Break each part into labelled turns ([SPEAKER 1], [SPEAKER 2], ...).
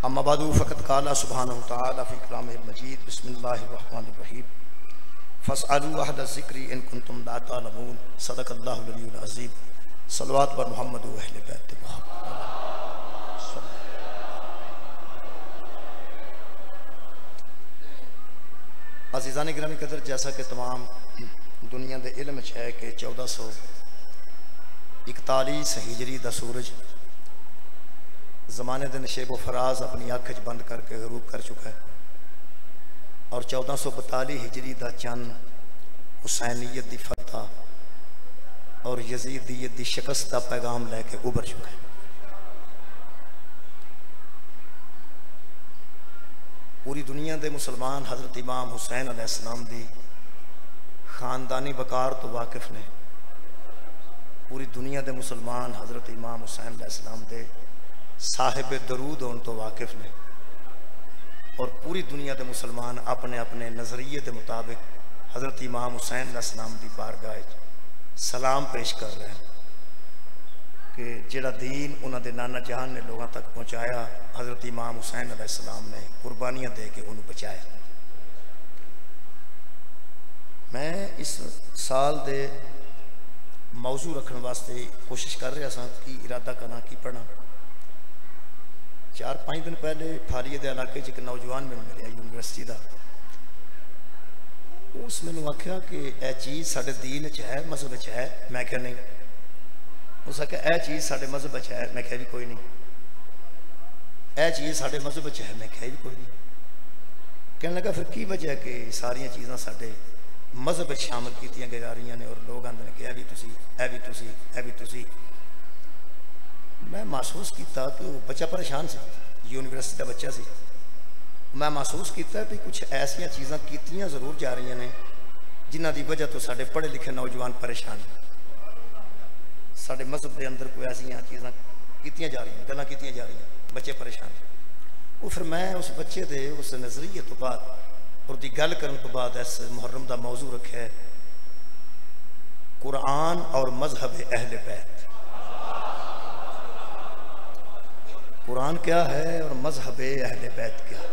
[SPEAKER 1] अम्मा बादू फ़क़त क़ाला सुब्हानहु तआला फ़ी कलामिहिल मजीद बिस्मिल्लाहिर रहमानिर रहीम फ़स्अलू अहला ज़िक्रि इन कुंतुम ला तअलमून सदक़ल्लाहुल अलियुल अज़ीम सल्लवात व मुहम्मद व अहले बैत अज़ीज़ान गिरामी कदर, जैसा कि तमाम दुनिया के इल्म है कि 1441 हिजरी का सूरज ज़माने के नशेब व फराज अपनी अख च बंद करके गरूब कर चुका है और 1442 हिजरी का चंद हुसैनियत की फतह और यजीदियत की शिकस्त का पैगाम लैके उभर चुका है। पूरी दुनिया के मुसलमान हज़रत इमाम हुसैन अलैहिस्सलाम की ख़ानदानी वकार तो वाकिफ़ ने। पूरी दुनिया के मुसलमान हज़रत इमाम हुसैन अलैहिस्सलाम के साहिब दरूद होने तो वाकिफ़ ने और पूरी दुनिया के मुसलमान अपने अपने नज़रिए के मुताबिक हज़रत इमाम हुसैन अलैहिस्सलाम की बारगाह सलाम पेश कर रहे हैं कि जिहड़ा दीन उन्होंने नाना जहान ने लोगों तक पहुँचाया, हज़रत इमाम हुसैन अलैहिस्सलाम ने कुर्बानियाँ दे के उन्होंने बचाया। मैं इस साल दे मौजू रखने वास्ते कोशिश कर रहा था कि इरादा करना की पढ़ना। 4-5 दिन पहले फालिए के इलाके एक नौजवान मैंने मिले यूनिवर्सिटी का। उस मैंने आख्या कि यह चीज़ साढ़े दीन च है, मजहब च है। मैं क्या नहीं। उस आख्या यह चीज़ साढ़े मजहब च है। मैं क्या जी कोई नहीं। यह चीज़ साढ़े मजहब च है। मैं क्या जी कोई नहीं। कहने लगा फिर की वजह है कि सारिया चीज़ा साढ़े मजहब शामिल की जा रही ने और लोग आते हैं कि यह भी तुसी, यह भी तुसी, यह भी तुसी। मैं महसूस किया कि वो बच्चा परेशान से, यूनिवर्सिटी का बच्चा सी। मैं महसूस किया भी कुछ ऐसिया चीज़ा कीतियां जरूर जा रही ने जिन्हों की वजह तो साढ़े पढ़े लिखे नौजवान परेशान। साढ़े मजहब के अंदर कोई ऐसिया चीज़ा कीतियां जा रही, गल्लां कीतियां जा रही, बच्चे परेशान। वो फिर मैं उस बच्चे के उस नज़रिए तो बाद और दी गल करने तो बाद इस मुहर्रम का मौजू रखा है कुरान और मजहब अहले बैत। कुरान क्या है और मजहब अहले बैत क्या है,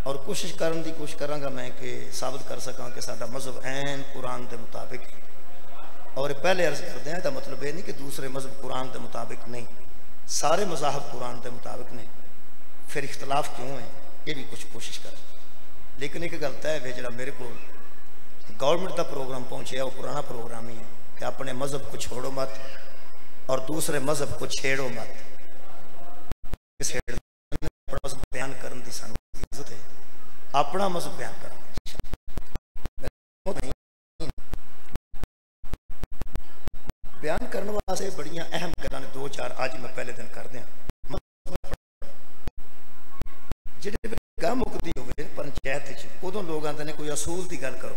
[SPEAKER 1] और कोशिश करने की कोशिश करांगा मैं कि साबित कर सकां कि साडा मजहब ऐन कुरान के मुताबिक है। और पहले अर्ज करते हैं, तो मतलब ये नहीं कि दूसरे मजहब कुरान के मुताबिक नहीं, सारे मज़ाहब कुरान के मुताबिक नहीं। फिर इख्तलाफ क्यों है ये भी कुछ कोशिश करें। लेकिन एक गल तय है, जो मेरे को गवर्नमेंट का प्रोग्राम पहुँचे वो पुराना प्रोग्राम ही है कि अपने मजहब को छोड़ो मत और दूसरे मजहब को छेड़ो मत। बयान करने की सानू इज्जत है, अपना मजहब बयान कर। बयान करने वास्ते बड़िया अहम गल्लां ने 2-4 आज मैं पहले दिन कर दें। जिहड़े गल मुकदी होवे पंचायत उदों लोग आते हैं कोई असूल की गल करो,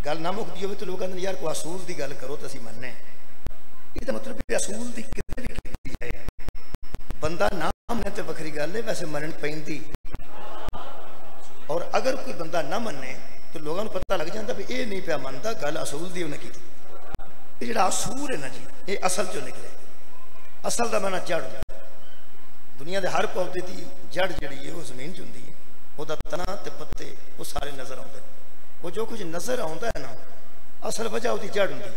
[SPEAKER 1] गल ना मुकदी हो तो लोग आते यार कोई असूल की गल करो तो असीं मन्ने। इसका मतलब असूल की कितने भी की जाए, बंदा ना मने तो वखरी गल है, वैसे मनन पैंदी। और अगर कोई बंदा ना मने तो लोगों को पता लग जाता भी ये नहीं पिया मनता, गल असूल की उन्हें की। ये जो असूल है ना जी, ये असल चो निकले। असल का माना जड़। दुनिया के हर पौधे की जड़ जी है वो जमीन च होंगी है, वह तना ते पत्ते वो सारे नज़र आते हैं। वो जो कुछ नज़र आता है ना असल वजह उसकी जड़ होंगी।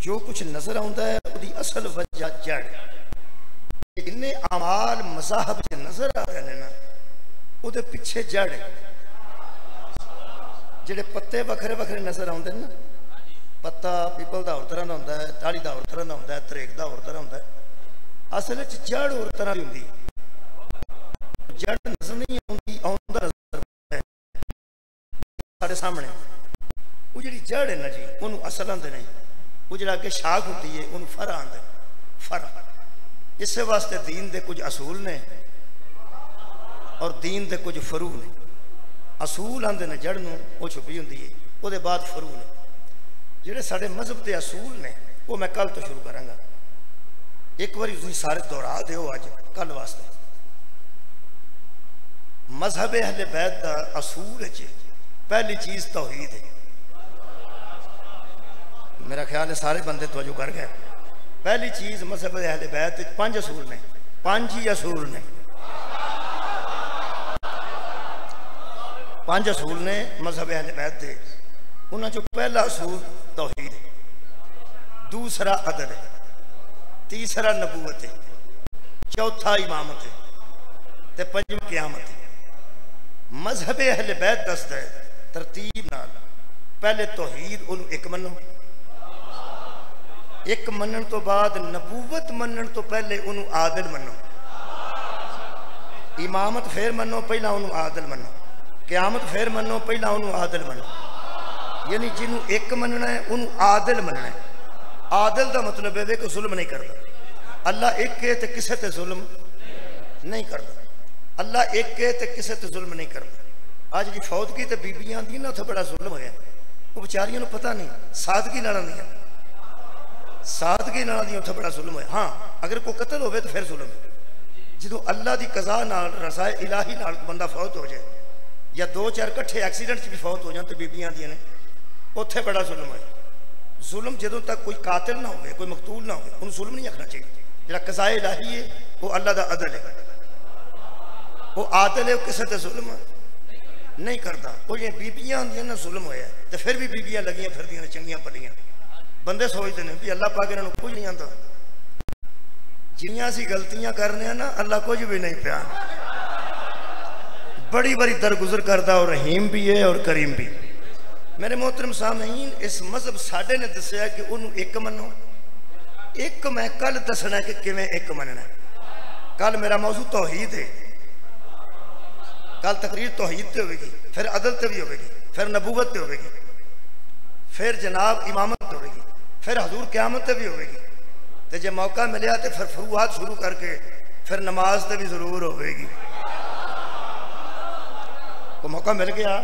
[SPEAKER 1] जो कुछ नज़र आता है उसकी असल वजह जड़। जिन्ने अमाल मज़ाहब च नज़र आ रहे हैं ना वो पिछे जड़ है। जेडे पत्ते वखरे वखरे नज़र आते हैं ना, पत्ता पीपल का होर तरह का होता है, ताड़ी का होर तरह का होता है, तरेक का होर तरह होता है। असल जड़ होर तरह की होंगी। जड़ नजर नहीं आती, साढ़े सामने वो जी जड़ है ना जी उन्होंने असल आते नहीं। वो जो अगे शाख होती है उन्होंने फर आते फर। इस वास्ते दीन के कुछ असूल ने और दीन के कुछ फरू ने। असूल आते हैं जड़ में वो छुपी होंगी है, वो बाद फरू ने। जोड़े साढ़े मजहब के असूल ने वो मैं कल तो शुरू कराँगा। एक बार तुम सारे दोहरा दो अज कल वास्ते। मजहब अहले बैत का असूल पहली चीज तौहीद है। मेरा ख्याल है सारे बंदे तवज्जो कर गए। पहली चीज मजहब अहले बैत 5 असूल ने, 5 ही असूल ने, 5 असूल ने मजहब अहले बैत के। उन्होंने जो पहला असूल तौहीद है, दूसरा अदल है, तीसरा नबूवत है, चौथा इमामत है, ते पंजवां क़यामत है। मजहब अहले बैत दसदा है तरतीब नाल, पहले तौहीद उन्होंने एक मनो, एक मनन तो बाद नबूवत मनन तो पहले उन्होंने आदिल मनो, इमामत फिर मनो पहला उन्होंने आदिल मनो, क़यामत फिर मनो पहला उन्होंने आदिल मनो। यानी जिन्हों एक मनना है उन्होंने आदिल मनना है। आदिल का मतलब है कि जुल्म नहीं करता। अल्लाह एक है तो किसी ते जुल्म नहीं करता। अल्लाह एक है तो किसी ते जुल्म नहीं करता। अज जी फौतगी तो बीबियां आदि ना उत्थे बड़ा जुल्म होया, वो बेचारियों को पता नहीं, सादगी नाल आंदियां, सादगी नाल आंदियां, उत्थे बड़ा जुल्म होया। हाँ अगर कोई कतल होवे तो फिर जुल्म है। जो अल्लाह की कज़ा नाल रज़ाए इलाही नाल बंदा फौत हो जाए या 2-4 कट्ठे एक्सीडेंट भी फौत हो जाए तो बीबियां आंदियां ने उत्थे बड़ा जुल्म है। जुल्म जदों तक कोई कातिल ना हो, कोई मकतूल ना हो, उन्हें जुल्म नहीं आखना चाहिए। जो कज़ाए इलाही है वो अल्लाह का अदल है, वो आदिल है, वो किसी से जुल्म नहीं करता। वो ये बीबियां आंदियां ना जुल्म होया तो फिर भी बीबियां लगियां फिरदियां ने चंगियां भलियां। बंदे सोचते हैं भी अल्लाह पाक इन्होंने कुछ नहीं आता। जिन्नियां असीं गलतियां करने ना अल्लाह कुछ भी नहीं पिया, बड़ी बड़ी दरगुजर करता और रहीम भी है और करीम भी। मेरे मोहतरम सामईन, इस मजहब साडे ने दसिया कि उन्होंने एक मनो। एक मैं कल दसना कि किवें एक मनना। कल मेरा मौजू तौहीद है, कल तकरीर तौहीद ते होगी, फिर अदल ते भी होगी, फिर नबूवत ते होगी, फिर जनाब इमामत ते होगी, फिर हजूर क़यामत ते भी होगी। तो जे मौका मिलया तो फिर फरूआत शुरू करके फिर नमाज ते भी जरूर होगी। को मौका मिल गया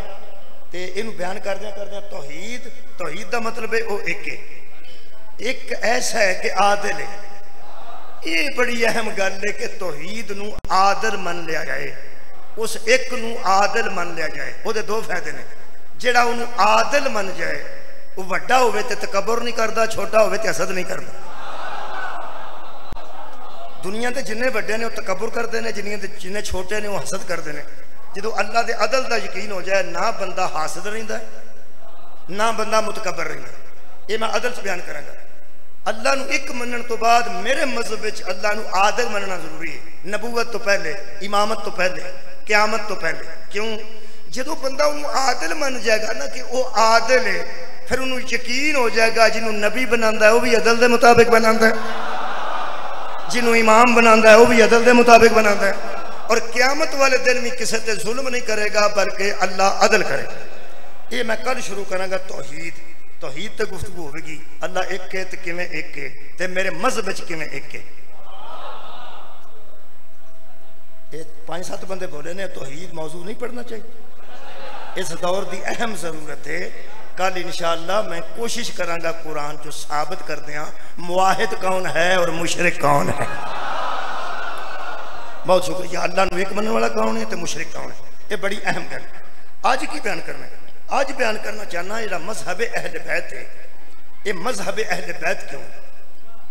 [SPEAKER 1] तो इनू बयान करदे करदे तौहीद, तौहीद का मतलब है वो एक है, एक ऐसा है कि आदिल है। ये बड़ी अहम गल है कि तौहीद नू आदिल मन लिया जाए, उस एक नू आदिल मन लिया जाए। वो दो फायदे ने। जेड़ा उन्हें आदिल मन जाए वो वड्डा होवे ते तकबर नहीं करता, छोटा होवे ते हसद नहीं करता। दुनिया के जिन्ने वड्डे ने वो तकबर करते हैं, जिन्ने छोटे ने वो हसद करते हैं। जो अल्लाह के अदल का यकीन हो जाए ना बंदा हासद रहिंदा ना बंदा मुतकबर रहिंदा। ये मैं अदल च बयान करांगा। अल्लाह नू एक मनन तो बाद मेरे मजहब विच अल्लाह नू आदिल मनना जरूरी है, नबूवत तो पहले, इमामत तो पहले, क़यामत तो पहले। क्यों? जो बंदा उन्होंने आदिल मन जाएगा ना कि वो आदिल है, फिर उन्होंने यकीन हो जाएगा जिन्होंने नबी बनाता है वो भी अदल के मुताबिक बनाता है, जिन्होंने इमाम बनाता है वो भी अदल के मुताबिक बनाता है। और क़यामत वाले दिन भी किसी से जुल्म नहीं करेगा बल्कि अल्लाह अदल करेगा। ये मैं कल शुरू करांगा तौहीद। तौहीद ते गुफ्तगू होगी। अल्लाह एक है तो किवें एक है, ते मेरे मजहब विच किवें एक है। ये 5-7 बंदे बोले ने तौहीद मौजू नहीं पढ़ना चाहिए। इस दौर की अहम जरूरत है। कल इंशाअल्लाह मैं कोशिश करांगा कुरान जो साबित कर दिया मुवाहिद कौन है और मुशरिक कौन है। बहुत शुक्रिया। अल्लाह नू एक मनने वाला कौन है तो मुशरिक कौन है, ये बड़ी अहम गल। आज की बयान करना है, आज बयान करना चाहना जो मजहब अहले बैत है, ये मजहब अहले बैत क्यों,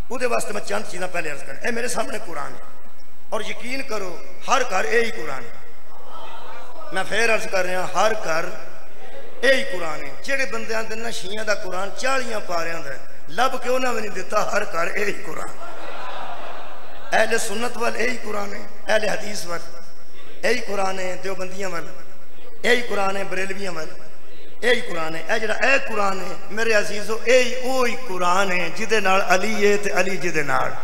[SPEAKER 1] वो वास्ते मैं चंद चीज़ें पहले अर्ज कर। मेरे सामने कुरान है और यकीन करो हर घर यही कुरान है। मैं फिर अर्ज कर रहा हर घर यही कुरान है। जेडे बंदे आते ना शिया का कुरान 40 पारियां का लब क्यों ना भी नहीं दिता, हर घर यही कुरान। अहले सुन्नत वाल यही कुरान है, अहले हदीस वाल यही कुरान है, देवबंदियां वाल यही कुरान है, बरेलवियां वाल यही कुरान है। यह जरा कुरान है मेरे अजीजों, यही वही कुरान है जिदे नाल अली है ते अली जिदे नाल।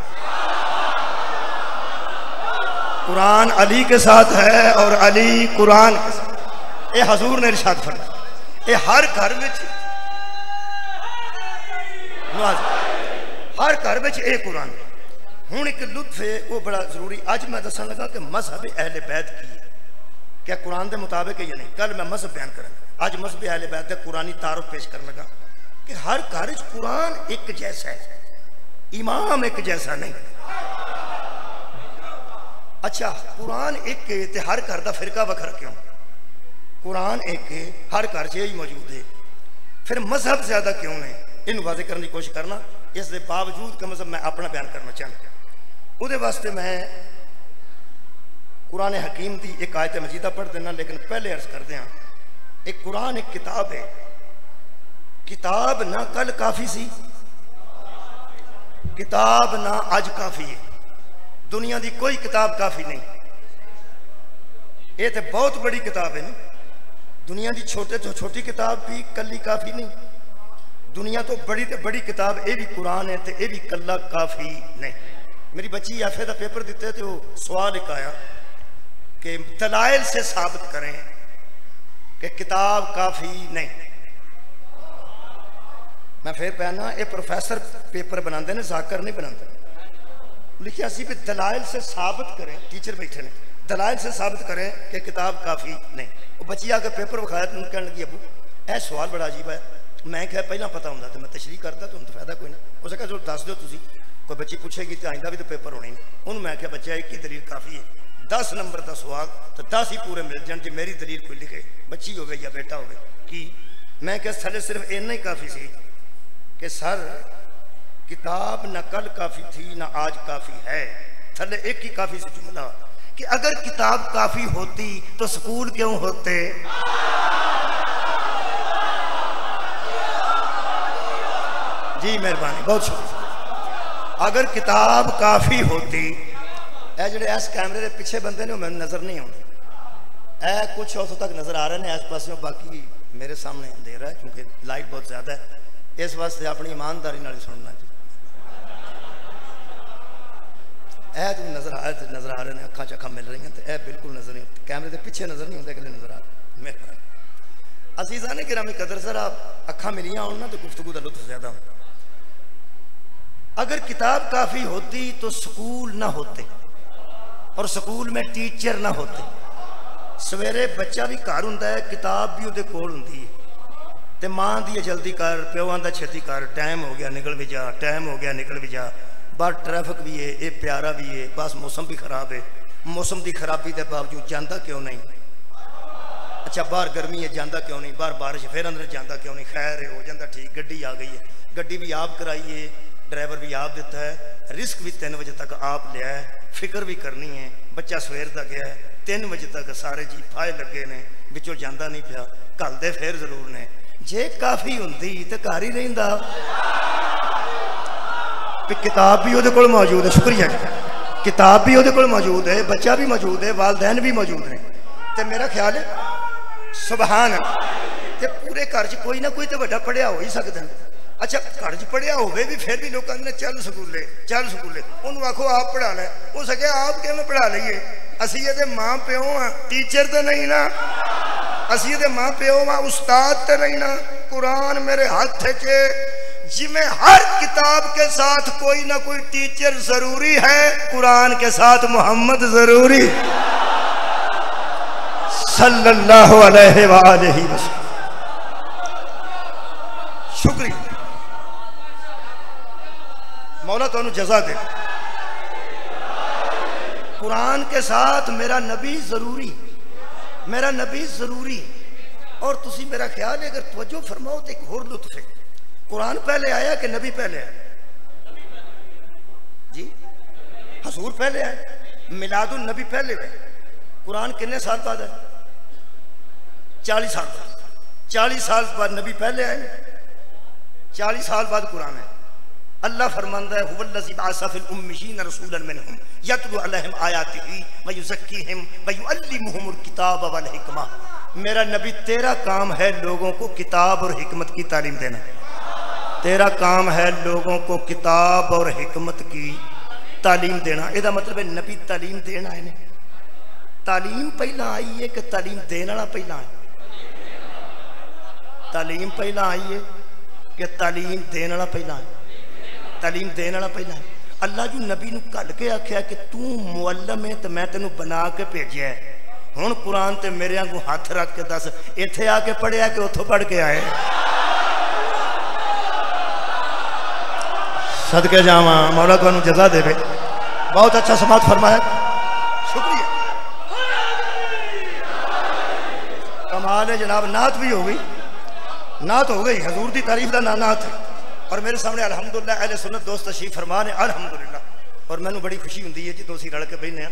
[SPEAKER 1] कुरान अली के साथ है और अली कुरान के साथ। ये हजूर ने इरशाद फरमाया। ये हर घर में, हर घर में ये कुरान। हुण एक लुत्फ है वो बड़ा जरूरी। अज मैं दसन लगा कि मजहब अहले बैत की है, क्या कुरान के मुताबिक है या नहीं। कल मैं मजहब बयान करूँगा, अज मजहब अहले बैत का कुरानी तारुफ पेश करने लगा कि हर घर कुरान एक जैसा है, इमाम एक जैसा नहीं। अच्छा कुरान एक है तो हर घर का फिरका वखरा क्यों? कुरान एक है, हर घर से यही मौजूद है, फिर मजहब ज्यादा क्यों ने? इन वाजे करने की कोशिश करना। इस दे बावजूद कम मैं अपना बयान करना चाहता। उहदे वास्ते मैं कुरान हकीम की एक आयत मजीदा पढ़ देना, लेकिन पहले अर्ज कर दें, एक कुरान एक किताब है। किताब ना कल काफ़ी सी, किताब ना अज काफ़ी है। दुनिया की कोई किताब काफ़ी नहीं। ये तो बहुत बड़ी किताब है ना। दुनिया की छोटे तो छोटी किताब भी कली काफ़ी नहीं। दुनिया तो बड़ी किताब ये भी कुरान है, तो यह भी कला काफ़ी नहीं। मेरी बच्ची एफए का पेपर दिते तो सवाल एक आया कि दलाइल से साबित करें कि किताब काफ़ी नहीं। मैं फिर पहना, ये प्रोफेसर पेपर बनाते हैं, जाकर नहीं बनाते। लिखा सी भी दलाइल से साबित करें, टीचर बैठे ने, दलाइल से साबित करें कि किताब काफ़ी नहीं। वो बच्ची आके पेपर विखाया तो कहने लगी अबू यह सवाल बड़ा अजीब है। मैं क्या पहला पता होंगे तो मैं तशरीह करता, तो फायदा कोई ना। उसने कहा चलो दस दो तुसी, कोई बच्ची पूछेगी तो आइंदा भी तो पेपर होने नहीं। उन्होंने मैं क्या बच्चा एक ही दलील काफ़ी है, 10 नंबर का सवाल तो 10 ही पूरे मिल जाए जो मेरी दलील कोई लिखे, बच्ची हो या बेटा हो कि। मैं क्या थले सिर्फ इन्ना ही काफ़ी सी कि सर किताब न कल काफ़ी थी ना आज काफ़ी है। थले एक ही काफ़ी सी जुमला कि अगर किताब काफ़ी होती तो स्कूल क्यों होते। जी मेहरबानी, बहुत शुक्रिया। अगर किताब काफ़ी होती, ए जोड़े इस कैमरे के पिछे बंदे ने मैंने नज़र नहीं आने, ए कुछ उतों तक नज़र आ रहे हैं इस पासों, बाकी मेरे सामने दे रहा है क्योंकि लाइट बहुत ज़्यादा है। इस वास्ते अपनी ईमानदारी नाल सुनना चाहिए। ए तुम नज़र आ रहे हैं, अखा चखा मिल रही हैं, तो यह बिल्कुल नज़र नहीं, कैमरे के पिछे नज़र नहीं होता, कि नज़र आ रहा। मेहरबानी अजीज़ा ने गिरामी कदर, सर आप अखा मिलियाँ हो ना तो गुफ्तगू का लुत्फ ज़्यादा हो। अगर किताब काफ़ी होती तो स्कूल ना होते और स्कूल में टीचर ना होते। सवेरे बच्चा भी घर हुंदा है, किताब भी उहदे कोल हुंदी है, तो माँ दी जल्दी कर, प्यो आंदा छेती कर, टाइम हो गया निकल भी जा, टाइम हो गया निकल भी जा। बाहर ट्रैफिक भी है, ये प्यारा भी है, बस मौसम भी खराब है। मौसम की खराबी के बावजूद जाता क्यों नहीं? अच्छा बाहर गर्मी है, जाता क्यों नहीं? बाहर बारिश, फिर अंदर जाता क्यों नहीं? खैर है, हो जाता ठीक। गड्डी आ गई है, गड्डी भी आप कराई है, ड्राइवर भी आप दिता है, रिस्क भी 3 बजे तक आप लिया है, फिक्र भी करनी है। बच्चा सवेर तक गया है, 3 बजे तक सारे जी फाए लगे ने, बिचों जाता नहीं पिया, घलते फिर जरूर ने। जे काफ़ी होंदी तो घर ही रहिंदा। किताब भी उहदे कोल मौजूद है, शुक्रिया जी, किताब भी उहदे कोल मौजूद है, बच्चा भी मौजूद है, वालदैन भी मौजूद ने, तो मेरा ख्याल है सुभान अल्लाह। तो पूरे घर च कोई ना कोई तो बड़ा पढ़िया हो ही सकता है। अच्छा घर च पढ़िया हो भी फिर भी लोग कहते चल स्कूले, चल स्कूले, उन्होंने आखो आप पढ़ा लै, हो सके आप किवें पढ़ा लीए। असीं इहदे माँ प्यो हाँ, टीचर तो नहीं ना, असीं इहदे माँ प्यो हाँ, उस्ताद तो नहीं ना। कुरान मेरे हाथ च जिमें हर किताब के साथ कोई ना कोई टीचर जरूरी है, कुरान के साथ मोहम्मद जरूरी सल्लल्लाहु अलैहि वसल्लम। शुक्रिया मौला तुहानू जज़ा दे। कुरान के साथ मेरा नबी जरूरी, मेरा नबी जरूरी। और तुसी मेरा ख्याल है अगर तवज्जो फरमाओ तो एक होर लुत्फ है। कुरान पहले आया कि नबी पहले आया? जी हजूर पहले आए, मिलादुन नबी पहले है। कुरान कितने साल बाद है? 40 साल बाद। 40 साल बाद नबी पहले आए, 40 साल बाद कुरान है। अल्लाह फरमांदा है हुवल्लज़ी बअसा फिल उम्मियीन रसूलन मिनहुम यतलू अलैहिम आयातिही व युज़क्कीहिम व युअल्लिमुहुमुल किताब वल हिकमा। मेरा नबी तेरा काम है लोगों को किताब और हिकमत की तालीम देना। तेरा काम है लोगों को किताब और हिकमत की तालीम देना। इसका मतलब है नबी तालीम देना है। तालीम पहला आई है कि तालीम देने वाला पहला है? तालीम पहला आई है कि तालीम देने वाला पहला है? तालीम देने वाला पहला है। अल्लाह जी नबी नूं घल के आख्या कि तू मुअल्लम है तो मैं तेनू बना के भेजिया है। हुण कुरान ते मेरे आंगू हाथ रख के दस इत्थे आके पढ़िया कि उथों पढ़ के आए? सदके जावा मौला तुहानू जज़ा देवे। बहुत अच्छा समात फरमाया, शुक्रिया। कमाल है जनाब। नात भी हो गई, नात हो गई, हजूर की तारीफ का नात है। और मेरे सामने अल्हम्दुलिल्लाह अहले सुन्नत दोस्त तशरीफ फरमा ने अल्हम्दुलिल्लाह, और मैनू बड़ी खुशी होंदी है जी दोस्ती रल के बहने।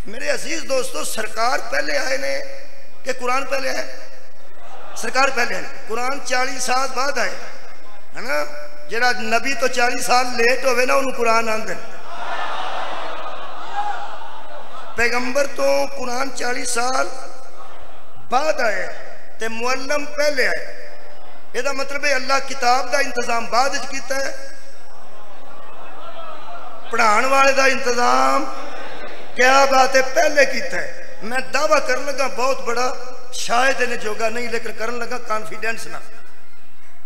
[SPEAKER 1] मेरे अजीज दोस्तों, सरकार पहले आए ने कि कुरान पहले आए? सरकार पहले आए। कुरान 40 साल बाद आए है ना। जेड़ा नबी तो 40 साल लेट होवे ना उन्होंने कुरान आंदे। पैगंबर तो कुरान 40 साल बाद आए ते मुअल्लम पहले आए। ਇਹਦਾ मतलब है अल्लाह किताब का इंतजाम बाद किया है, पढ़ाने वाले का इंतजाम क्या बात है पहले किया है। मैं दावा कर लगा बहुत बड़ा, शायद इन्हें जोगा नहीं, लेकिन कर लगा कॉन्फिडेंस ना।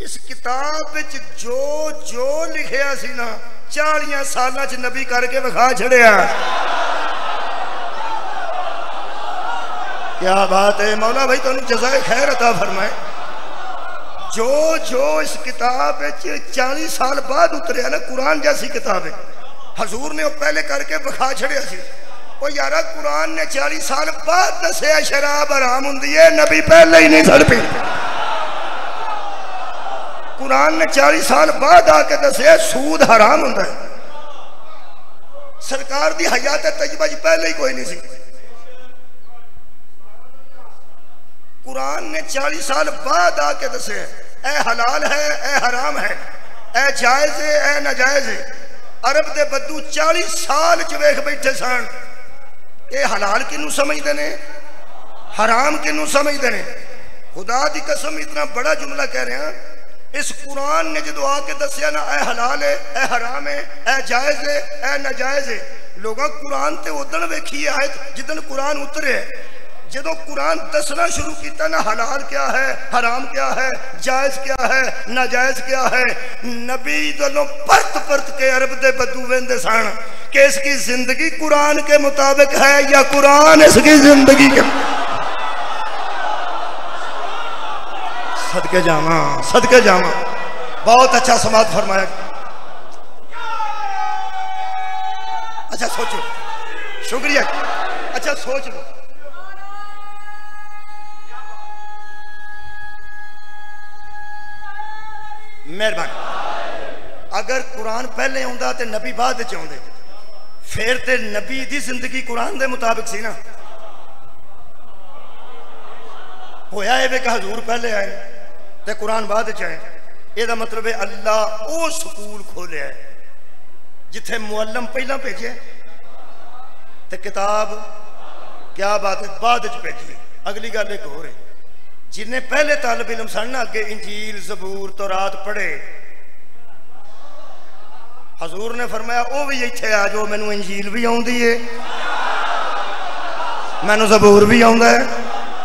[SPEAKER 1] इस किताब में जो जो लिखिया सी ना 40 सालों च नबी करके विखा छड़िया। क्या बात है। मौला भाई तुहानू जज़ाए खैर अता फरमाए। जो जो इस किताब 40 साल बाद उतरिया ना, कुरान जैसी किताब है, हजूर ने वो पहले करके विखा छड़िया सी। ओ यारा कुरान ने 40 साल बाद दसिया शराब हराम हुंदी है, नबी पहले ही नहीं सड़ पी। कुरान ने 40 साल बाद आके दसिया सूद हराम हुंदा है। सरकार दी हयात तैयबा जी पहले ही कोई नहीं सी। कुरान ने 40 साल बाद आके दसे ए हलाल है, ए हराम है, ए जायज है, ए नाजायज है। अरब दे बद्दू 40 साल च वेख बैठे सन, ये हलाल किनू समझते ने, हराम किनू समझते ने। खुदा दी कसम इतना बड़ा जुमला कह रहे हैं, इस कुरान ने जो आके दसिया ना ए हलाल है, ए हराम है, ए जायज है, ए नाजायज है। लोगों कुरान ते उदन वेखी आयत जिदन कुरान उतरे। जो कुरान दसना शुरू किया ना हलाल क्या है, हराम क्या है, जायज क्या है, नाजायज क्या है, नबी दोनों परत परत के अरब दे बद्दू वेंदे सन कि इसकी जिंदगी कुरान के मुताबिक है या कुरान इसकी जिंदगी के। सदके जावा, सदके जावा। बहुत अच्छा समाज फरमाया। अच्छा सोचो, शुक्रिया। अच्छा सोच लो, मेहरबानी। अगर कुरान पहले आंदा तो नबी बाद च आंदे, फिर ते नबी दी जिंदगी कुरान दे मुताबिक सी ना। होया है कि हजूर पहले आए तो कुरान बाद च आए। ਇਹਦਾ मतलब है अल्लाह वो स्कूल खोलिया जिथे मुअल्लम पहला भेजे तो किताब क्या बात है बाद च भेजी। अगली गल एक होर है, जिन्हें पहले तालब इलम सन अगे इंजील ज़बूर तौरात पढ़े, हजूर ने फरमाया वो भी इत्थे आ जाओ, मैनू इंजील भी आउंदी है, मैनू ज़बूर भी आउंदा है,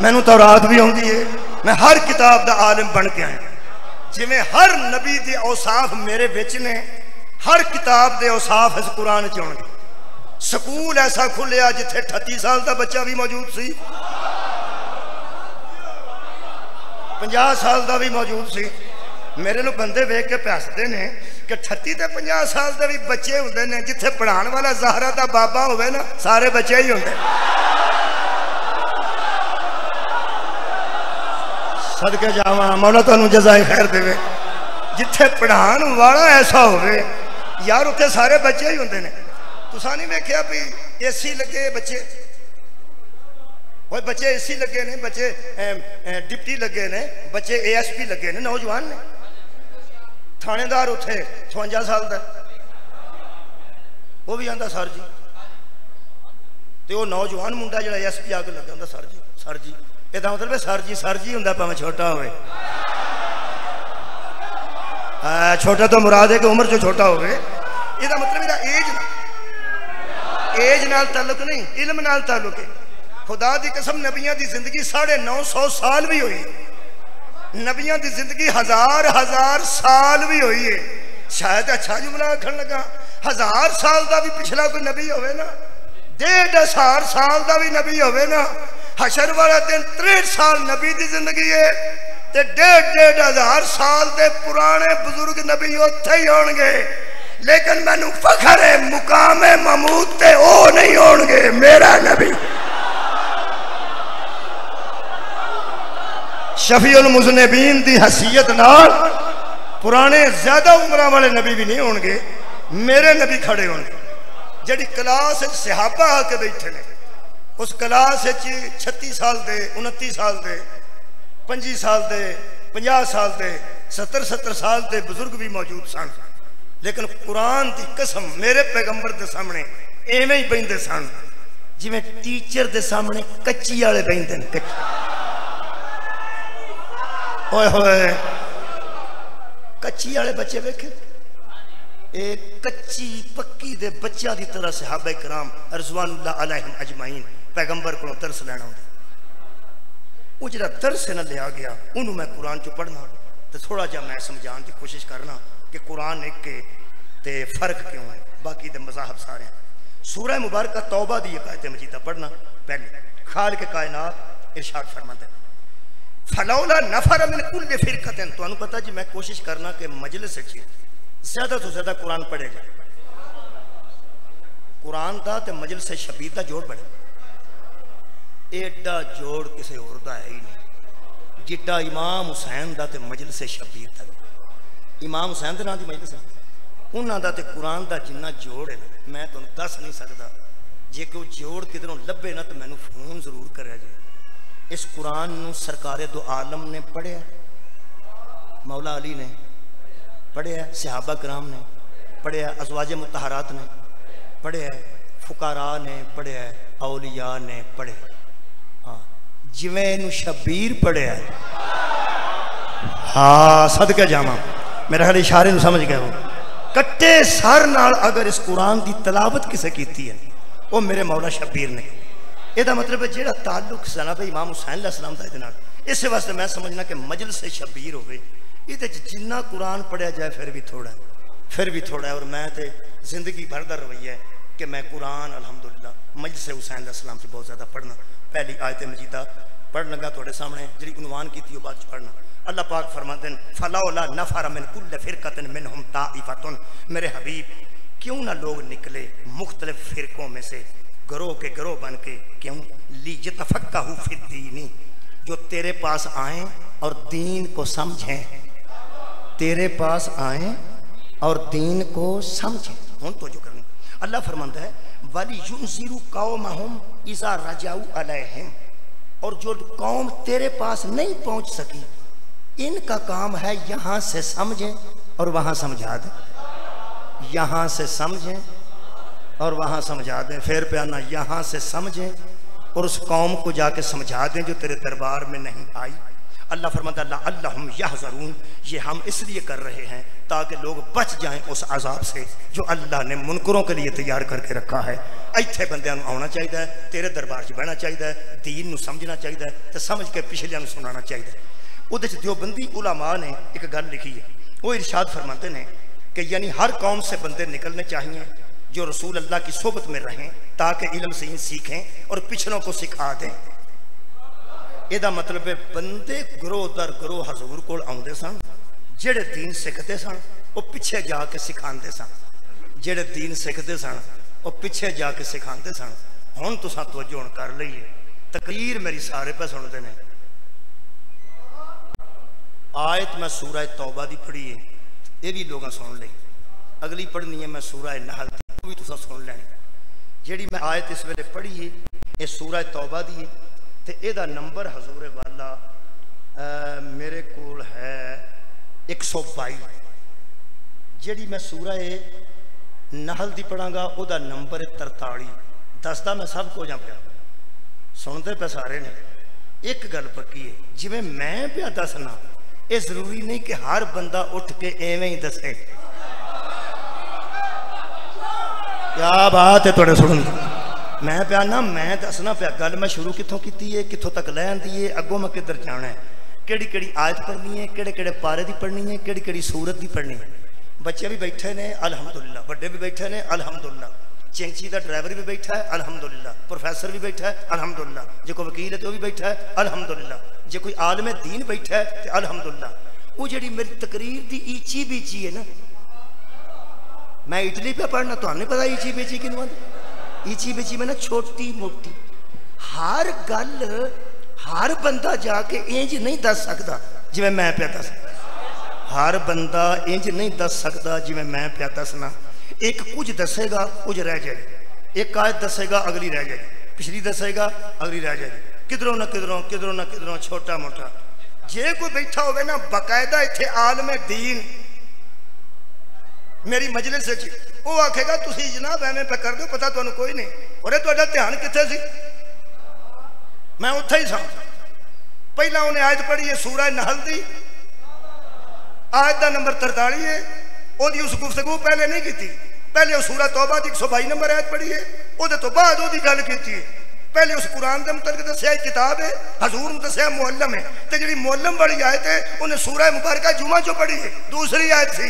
[SPEAKER 1] मैनू तौरात भी आउंदी है, मैं हर किताब दा आलिम बन के आया। जिमें हर नबी दे औसाफ मेरे विच ने, हर किताब दे औसाफ इस कुरान च आउणगे। स्कूल ऐसा खुलिया जिथे 38 साल का बच्चा भी मौजूद सी, 50 साल का भी मौजूद सी। मेरे को बंदे वेख के हसते ने कि 38 ते 50 साल के भी बच्चे होंगे ने। जिथे पढ़ाने वाला ज़हरा का बाबा होवे ना, सारे बच्चे ही होंगे। सदके जावा, मौला तुहानू जज़ाए खैर देवे। जिथे पढ़ान वाला ऐसा होवे यार, उत्थे सारे बच्चे ही होंगे ने। तुसा नहीं वेख्या भी एसी लगे बच्चे, बच्चे एसी लगे ने, बच्चे डिप्टी लगे ने, बच्चे ASP लगे ने, नौजवान ने। थानेदार उथे 56 साल का, वो भी आंदा सर जी। तो वो नौजवान मुंडा जो ASP आके लगा आंदा सर जी, सर जी। ਇਹਦਾ मतलब है सर जी ਹੁੰਦਾ ਭਾਵੇਂ छोटा होवे। छोटा तो मुराद है कि उम्र जो छोटा होवे। ਇਹਦਾ मतलब ਇਹਦਾ एज नाल ताल्लुक नहीं, इल्म नाल ताल्लुक है। खुदा दी कसम नबियां दी जिंदगी 950 साल भी हुई, नबियां दी जिंदगी हजार साल भी हुई है। शायद अच्छा जुमला आखन लगा, 1000 साल का भी पिछला कोई नबी होवे ना, 1,500 साल का भी नबी होवे ना, हशर वाला दिन 63 साल नबी की जिंदगी है, ते 1,500 साल के पुराने बुजुर्ग नबी उत्थे ही होंगे। लेकिन मैनू फखर है मुकामे महमूद ते ओ नहीं होंगे, मेरा नबी शफीउल मुज़निबीन दी हसीयत नाल पुराने ज्यादा उम्र वाले नबी भी नहीं होंगे, मेरे नबी खड़े होंगे। जी क्लास सहाबा आके बैठे ने, उस क्लास 36 साल दे, 29 साल दे, 25 साल दे, 50 साल दे, 70 साल दे बुजुर्ग भी मौजूद सन। लेकिन कुरान की कसम मेरे पैगंबर के सामने एवें ही बहिंदे सन जिवें टीचर के सामने कच्ची वाले बहिंदे ने। ओए होए कच्ची वाले बच्चे वेखे, एक कच्ची पक्की दे बच्चा की तरह सहाबा कराम रिज़वानुल्लाह अलैहिम अजमाइन पैगंबर को तरस लैना होंदा। वो जो तरस न लिया गया उन्होंने मैं कुरान चो पढ़ना तो थोड़ा जा मैं समझाने की कोशिश करना कि कुरान एक के ते फर्क क्यों है बाकी दे मज़ाहब सारे। सूरह मुबारक तौबा दी आयत मजीदा पढ़ना। पहले खालिक कायनात इरशाद फरमाते फलौला नफर मिन कुल्लि फिरकतिन। तुहानू पता जी मैं कोशिश करना कि मजलिस ज्यादा तो ज्यादा कुरान पढ़े जाए। कुरान का तो मजलिस शबीर का जोड़ बने, एडा जोड़ किसी होर दा है ही नहीं जिड्डा इमाम हुसैन का तो मजलिस शबीर तक। इमाम हुसैन के नाम की मजलिस उन्हों का तो कुरान का जिन्ना जोड़ है ना मैं तुहानू दस नहीं सकता। जे कोई जोड़ किधरों लभे ना तो मैनू फोन जरूर करे जे। इस कुरान नू सरकारे दो आलम ने पढ़िया, मौला अली ने पढ़िया, सहाबा कराम ने पढ़िया, अज़वाज मुतहरात ने पढ़िया, फुकारा ने पढ़िया, औलिया ने पढ़े। हाँ जिवें इनू शबीर पढ़िया। हाँ सदके जावा मेरे ख्याल इशारे नू समझ गए हो। कट्टे सर नाल अगर इस कुरान की तलावत किसे की है वो मेरे मौला शबीर ने। यदा मतलब है जो ताल्लुक जनाब इमाम हुसैन अलैहिस्सलाम का ये इस वास्ते मैं समझना कि मजलिस से शबीर हो ये जिन्ना कुरान पढ़िया जाए फिर भी थोड़ा है। और मैं तो जिंदगी भर का रवैया है कि मैं कुरान अल्हम्दुलिल्लाह मजलिस हुसैन अलैहिस्सलाम से बहुत ज़्यादा पढ़ना। पहली आयत मजीदा पढ़ लगा थोड़े सामने जी उनवान की थी बाद पढ़ना। अल्लाह पाक फरमाते हैं फलौला नफर मिन कुल्लि फिरकतिन मिनहुम ताइफतुन। मेरे हबीब क्यों ना लोग निकले मुख्तलिफ फिरकों में से गरोह के गरोह बन के, क्यों लियतफक्कहू फिद्दीनी जो तेरे पास आए और दीन को समझें, तेरे पास आए और दीन को समझें। हूँ तो जो करनी अल्लाह फरमाता है वली युनज़िरु कौमहुम इज़ा रजाऊ अलैहिम। और जो कौम तेरे पास नहीं पहुँच सकी इनका काम है यहाँ से समझें और वहाँ समझा दें, यहाँ से समझें और वहाँ समझा दें। फिर पे आना यहाँ से समझें और उस कौम को जाके समझा दें जो तेरे दरबार में नहीं आई। अल्लाह फरमाता लअल्लहुम यहज़रून, ये हम इसलिए कर रहे हैं ताकि लोग बच जाएं उस अजाब से जो अल्लाह ने मुनकरों के लिए तैयार करके रखा है। इत्थे बंदियां नूं आना चाहिए, तेरे दरबार च बहना चाहिए, दीन नूं समझना चाहिए तो समझ के पिछलियां नूं सुनाना चाहिए। उहदे च देवबंदी उलमा ने एक गल लिखी है, वो इरशाद फरमाते हैं कि यानी हर कौम से बंदे निकलने चाहिए जो रसूल अल्लाह की सोबत में रहें ताकि इल्म से सीखें और पिछलों को सिखा दें। यदा मतलब है बंदे ग्रोह दर ग्रोह हजूर को आते सन, जेड़े दीन सीखते सन वो पिछे जाके सिखाते सन, जेड़े दीन सीखते सन वो पिछे जाके सिखाते सन। हुण तुसां तवज्जो कर लईए, तकरीर मेरी सारे पे सुनते हैं। आयत मैं सूरह तौबा दी पढ़ी है, ये भी लोग सुन ली। अगली पढ़नी है मैं सूरह नहल भी तुसां सुन लैनी। जिहड़ी मैं आयत इस वेले पढ़ी है ये सूरह तौबा दी है तो यदा नंबर हजूर वाला मेरे कोल है 122। जिहड़ी मैं सूरह नहल दी पढ़ांगा वह नंबर 43। दसदा मैं सब कुछ पिया, सुनते पे सारे ने। एक गल पक्की है जिवें मैं पिया दसना ये जरूरी नहीं कि हर बंदा उठ के एवें ही दसे। क्या बात है थोड़े सुन, मैं पिया ना मैं दसना पिया गल मैं शुरू कितों की है, कितों तक लै आंदी है, अगों मैं किधर जाना है, केड़ी आयत पढ़नी है, केड़े पारे की पढ़नी है, केड़ी सूरत की पढ़नी है। बच्चे भी बैठे ने अल्हम्दुलिल्लाह, बड़े भी बैठे ने अल्हम्दुलिल्लाह, चेंची का ड्राइवर भी बैठा है अल्हम्दुलिल्लाह, प्रोफैसर भी बैठा है अल्हम्दुलिल्लाह, जो कोई वकील है तो भी बैठा है अल्हम्दुलिल्लाह, जो कोई आलम दीन बैठा है तो अल्हम्दुलिल्लाह। वो जी मेरी तकरीर की ईची बीची है ना, मैं इटली पे पढ़ना तो नहीं पता ईची बीची कि ईची बीची में ना छोटी मोटी हर गल हर बंदा जाके इंज नहीं दस सकता जिवें मैं पे दस। हर बंदा इंज नहीं दस सकता जिवें मैं प्या दसना। एक कुछ दसेगा कुछ रह जाएगी, एक आयत दसेगा अगली रह जाएगी, पिछली दसेगा अगली रह जाएगी, किधरों ना किधरों किधरों ना किधरों छोटा मोटा। जे कोई बैठा होवे ना बाकायदा इत्थे आलम दीन मेरी मजलिस वो आखेगा तुसी जनाब एवें पे कर दो, पता तुहानू कोई नहीं। और तुहाडा ध्यान कित्थे सी? मैं उत्थे ही सा। पहला उन्हें आयत पढ़ी है सूरह नहल दी, आयत का नंबर 43 है। ओदी उस गुफ्तगू पहले नहीं की, पहले सूरह तौबा की 122 नंबर आयत पढ़ी है, वो तो बाद वो गल की। पहले उस कुरान के मुतलक दसिया किताब है, हजूर ने दसिया मुअल्लम है, तो जी मुअल्लम वाली आयत है उन्हें सूरह मुबारका जुमा चो पढ़ी है, दूसरी आयत सी।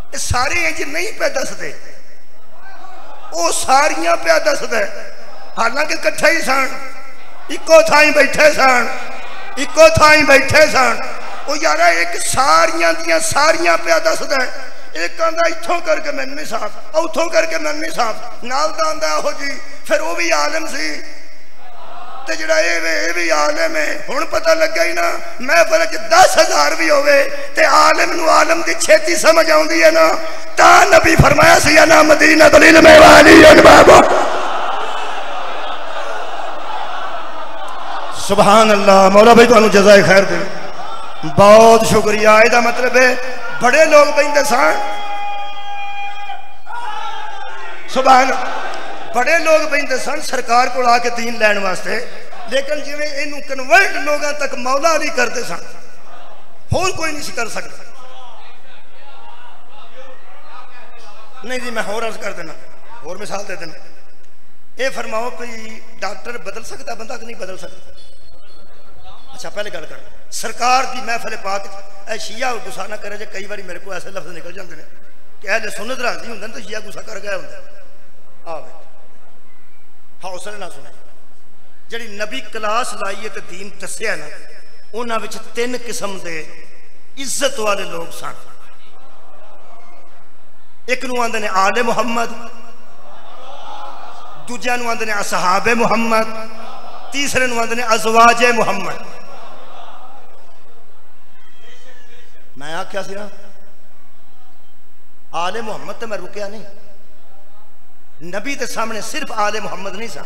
[SPEAKER 1] ये सारे इंज नहीं पे दसते, वो सारियां पे दसदा, हालांकि कट्ठे ही सन, इको थाई बैठे सन, इको थाई बैठे सन। वो यार एक सारियां दियां सारियां पे दसदा, एक आंदा इथों करके मैनू नहीं साफ, उथों करके मैनू नहीं साफ, नाल दा आंदा आहो जी फिर वो भी आलम सी ते जिहड़ा ये भी आलम है। हुण पता लगा ही ना, महफिल च 10,000 भी होवे ते आलम नू आलम दी छेती समझ आउंदी है ना। ता नबी फरमाया सी ना मदीना तुल इल्म वाली बाबा। सुभान अल्लाह। मौला भाई तुहानू जज़ाए खैर दे, बहुत शुक्रिया। इसका मतलब है बड़े लोग बहिंदे सन, सुभान, बड़े लोग बहिंदे सन सरकार को आके दीन लैन वास्ते, लेकिन जिवें इनू कन्वर्ट लोगों तक मौला अली करते सन, होर कोई नहीं कर सकता। नहीं जी मैं होर अर्ज कर देना, होर मिसाल दे देना। ये फरमाओ कोई डॉक्टर बदल सकता बंदा कि नहीं बदल सकता? अच्छा पहले गल कर, सरकार की महफिल पाक शिया गुस्सा ना करे, कई बार मेरे को ऐसे लफ्ज निकल जाते हैं कि अहले सुन्नत राजी होंगे तो शिया गुस्सा कर गया होंगे। आवे हौसले ना सुने, जी नबी क्लास लाई है तो दीन दसिया ना, उन्होंने 3 किस्म के इज्जत वाले लोग सन। एक नूं आंदे ने आले मुहम्मद, दूजा नूं आंदे ने असहाबे मुहम्मद, तीसरे नूं आंदे ने अज़वाजे मुहम्मद। मैं आख्या सी ना आले मुहम्मद तो मैं रुकया नहीं, नबी के सामने सिर्फ आले मुहम्मद नहीं सन।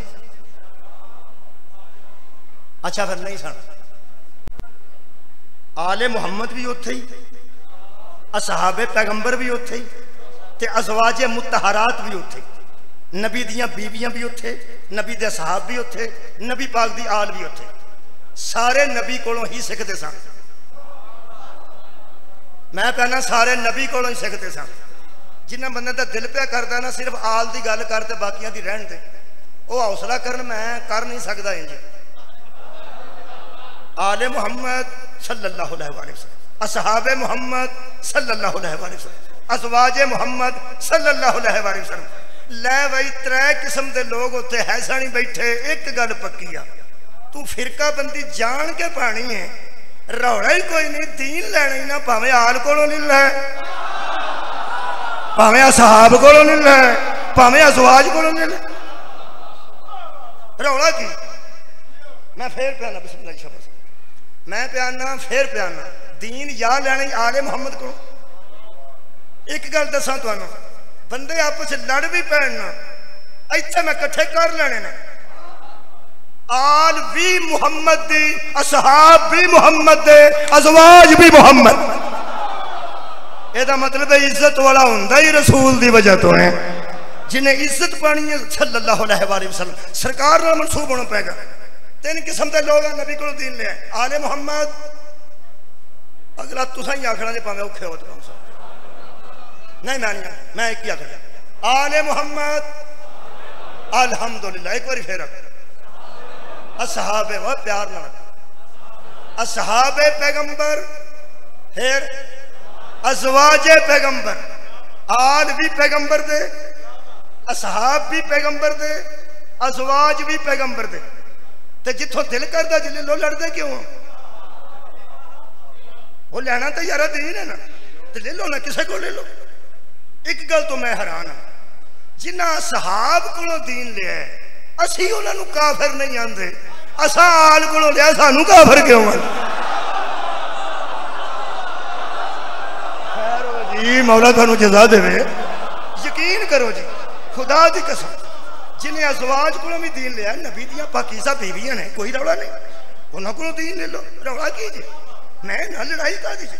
[SPEAKER 1] अच्छा फिर नहीं सन, आले मुहम्मद भी उत्थे ही, असहाबे पैगंबर भी उत्थे ही, ते अज़वाजे मुतहरात भी उत्थे, नबी दियां बीबियां भी उत्थे, नबी दे असहाब भी उत्थे, नबी पाक दी आल भी उत्थे। सारे नबी कोलों ही सीखते सन। मैं कहना सारे नबी कोलों ही सीखते सन। जिन्हें बंदे का दिल पे करता ना सिर्फ आल की गल करते बाकियां दी रहन दे, वो हौसला करन मैं कर नहीं सकता। इंज आले मुहम्मद सल्लल्लाहु अलैहि वसल्लम, असहाबे मुहम्मद सल्लल्लाहु अलैहि वसल्लम, अज़वाजे मुहम्मद सल्लल्लाहु अलैहि वसल्लम। लै बई 3 किस्म के लोग उत्थे है सानी बैठे। एक गल पक्की आ, तू फिरका बंदी जान के पानी है, रौला ही कोई नहीं, दीन लैना ही ना, भावें आल कोलों नहीं लै, भावें असहाब कोलों नहीं लै, भावें अज़वाज कोलों नहीं लै, रौला की। मैं फिर प्याना बिस्मिल्लाह शब्द, मैं प्याना फिर प्याना, दीन या लैना आले मुहम्मद को। एक गल दसा तुहानू, बंदे आपस लड़ भी पैना, इत्थे मैं कट्ठे कर लेने ने। आल भी मुहम्मद दी, असहाब भी मुहम्मद दे, अज़वाज भी मुहम्मद। एदा मतलब है इज्जत वाला हुंदा ही रसूल दी वजह तो है। जिन्हें इज्जत पानी है सल्लल्लाहु अलैहि वसल्लम, सरकार नाल मनसूब होना पेगा। 3 किस्म के लोग नबी को दीन लिया, आले मुहम्मद। अगला तुसा ही आखना जे भावें औखे हो तो नहीं, मैं एक ही आखना आले मुहम्मद अल्हम्दुलिल्लाह। एक बार फिर असहाबे, वह प्यार ना, असहाबे पैगंबर, फिर अज़वाजे पैगंबर, आल भी पैगंबर दे, असहाब भी पैगंबर दे, अज़वाज भी पैगंबर दे। ते जिथों दिल करदा जिले लो लड़दे क्यों? वो लेना तो यार दीन है ना, तो ले लो ना, किसी को ले लो। एक गल तो मैं हैरान हाँ, जिन्हें सहाब को दीन लिया असी उन्होंने काफिर नहीं आते, असा आल को लिया सानू काफिर क्यों? मौला तुहानू जज़ा देवे। यकीन करो जी, खुदा दी कसम, जिन्हें अजवाज को भी दीन लिया, नबी दियां पाकीज़ा बीवियां ने, कोई रौला नहीं, उन्होंने को दीन ले लो, रौला की जी, मैं ना लड़ाई कर दी जी।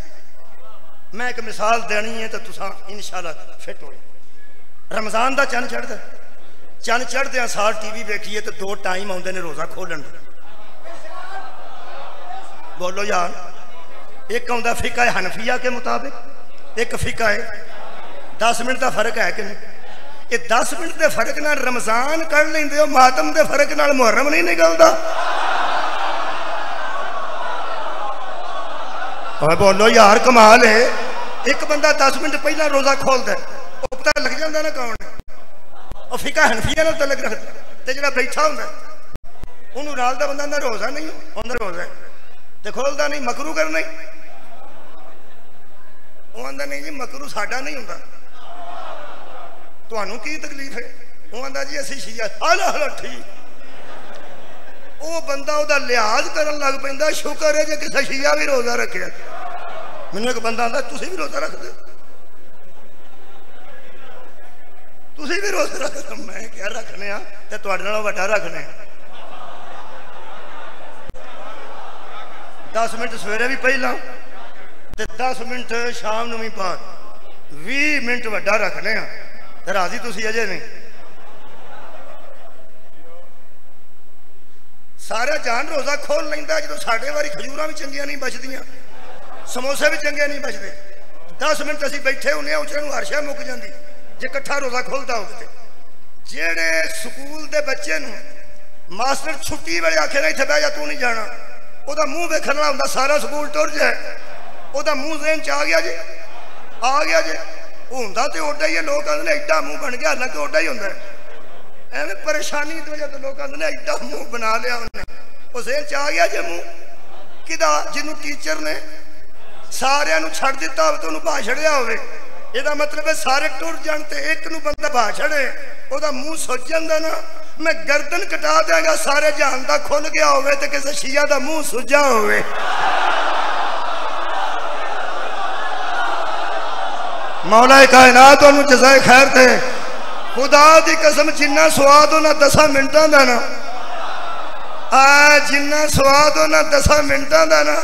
[SPEAKER 1] मैं एक मिसाल देनी है तो तुसा इंशाअल्लाह फिट हो। रमजान का चंद चढ़ता, चंद चढ़दे सार टीवी देखिए तो 2 टाइम आते हैं रोज़ा खोलन। बोलो यार, एक आता फिका है हनफिया के मुताबिक, एक फिका है 10 मिनट का फर्क है कि नहीं। ये 10 मिनट के फर्क नाल रमजान कर लेंदे हो, मातम के फर्क नाल मुहर्रम नहीं निकलता। और बोलो यार, कमाल है। एक बंदा 10 मिनट पहला रोजा खोलता है, पता लग जाता ना कौन है। और फिका हनफिया नाल तलक रखता, तो जो बैठा होंगे उन्होंने नाल दा बंदा रोजा नहीं होंदा, रोजा तो खोलता नहीं, मकरू करना ही। वो आंदा नहीं जी मकरू साडा नहीं होंदा, तुहानू की तकलीफ है। वो आंदा जी असीं शिया। हल हल ठीक। वो बंदा उहदा लिहाज करन लग पैंदा, शुक्र है जे किसी शिया भी रोजा रखे। मैनू एक बंदा आंदा तुसीं भी रोजा रखदे, तुसीं भी रोजा रखदे। मैं क्या रखने आ ते तुहाडे नालों वड्डा रखने। 10 मिनट सवेरे भी पहला ते 10 मिनट शाम नूं भी बाद, 20 मिनट वड्डा रखने आ। राजी तुसी अजे नहीं। सारा जान रोजा खोल लेंदा जो साढ़े वारी खजूर भी चंगियां नहीं बचदियां, समोसे भी चंगे नहीं बचते। 10 मिनट असीं बैठे होने उचरे नूं हरशा मुक जाती जे कट्ठा रोजा खुलता हो। जेड़े स्कूल के बच्चे नूं मास्टर छुट्टी वेले आखे ना इत्थे बह जा तू नहीं जाना, ओदा मुंह वेखण वाला हुंदा, सारा स्कूल टुर जाए, ओदा मुंह ज़हन च आ गया जी, आ गया जी। होंदा तो ओडा ही है, लोग कहते हैं एडा मुंह बन गया, हालांकि ओडा ही होंदा है। एवं परेशानी की वजह तो लोग कहते हैं एडा मुंह बना लिया उन्हें, वो ज़हन च आ गया जी मुंह किदा, जिन्हों टीचर ने सारिया छड़ दिता हो तो उन्होंने भा छड़िया हो। यदा मतलब है सारे टुर जान तो एक नूं बंदा भा छड़े, वह मुंह सुज जाता ना, मैं गर्दन कटा देंगा सारे जहान का खुल गया हो तो किसी शिया का मुंह सुजा हो। मौला कायनात तुहानू जज़ाए खैर थे। खुदा दी कसम जिन्ना स्वाद उन्हें 10 मिनटों का ना, जिन्ना स्वाद उन्हें 10 मिनटों का ना,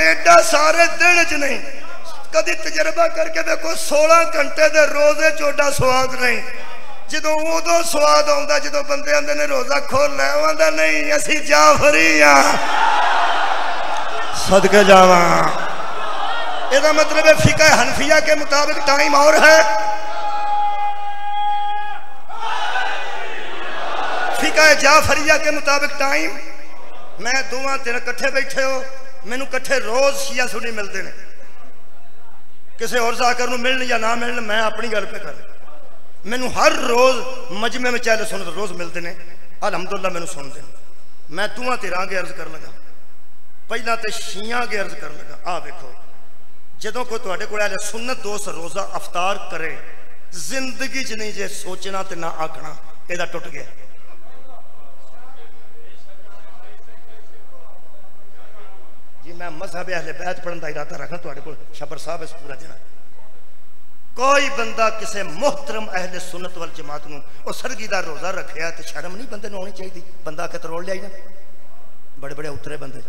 [SPEAKER 1] एडा सारे दिन च नहीं। कभी तजर्बा करके देखो 16 घंटे के रोजे चोडा स्वाद नहीं। जो उदो स्वाद आता जो बंदे आते ने रोजा खोल लै, आंदा नहीं असी जाफरी हाँ, सदके जावा। इसका मतलब है फिका हनफिया के मुताबिक टाइम और है, फिका जाफरिया के मुताबिक टाइम। मैं 2 दिन कट्ठे बैठे हो, मैनू कट्ठे रोज शिया सुनी मिलते हैं, किसी और जाकर मिलन या ना मिलन, मैं अपनी गल पे कर। मैनू हर रोज मजमे में चैल सुन रोज मिलते हैं, अलहमदुल्ला मैनू सुनते हैं। मैं 2 धिरां के अर्ज कर लगा, पहला तो शिया के अर्ज कर लगा। आ देखो, जो कोई तुहाडे कोल आले सुन्नत दोस्त रोजा अफतार करे, जिंदगी च नहीं जे सोचना तो ना आखना, यदा टुट गया। जी मैं मजहब अहले बैत पढ़ने का इरादा रखना, तुहाडे कोल शबर साहब इस पूरा देना। कोई बंदा किसी मोहतरम अहले सुन्नत वाल जमात नूं वो सरगी दा रोजा रखिया तो शर्म नहीं बंदे नूं आनी चाहिए। बंदा आके तरोड़ लिया ना, बड़े बड़े उतरे बंदे,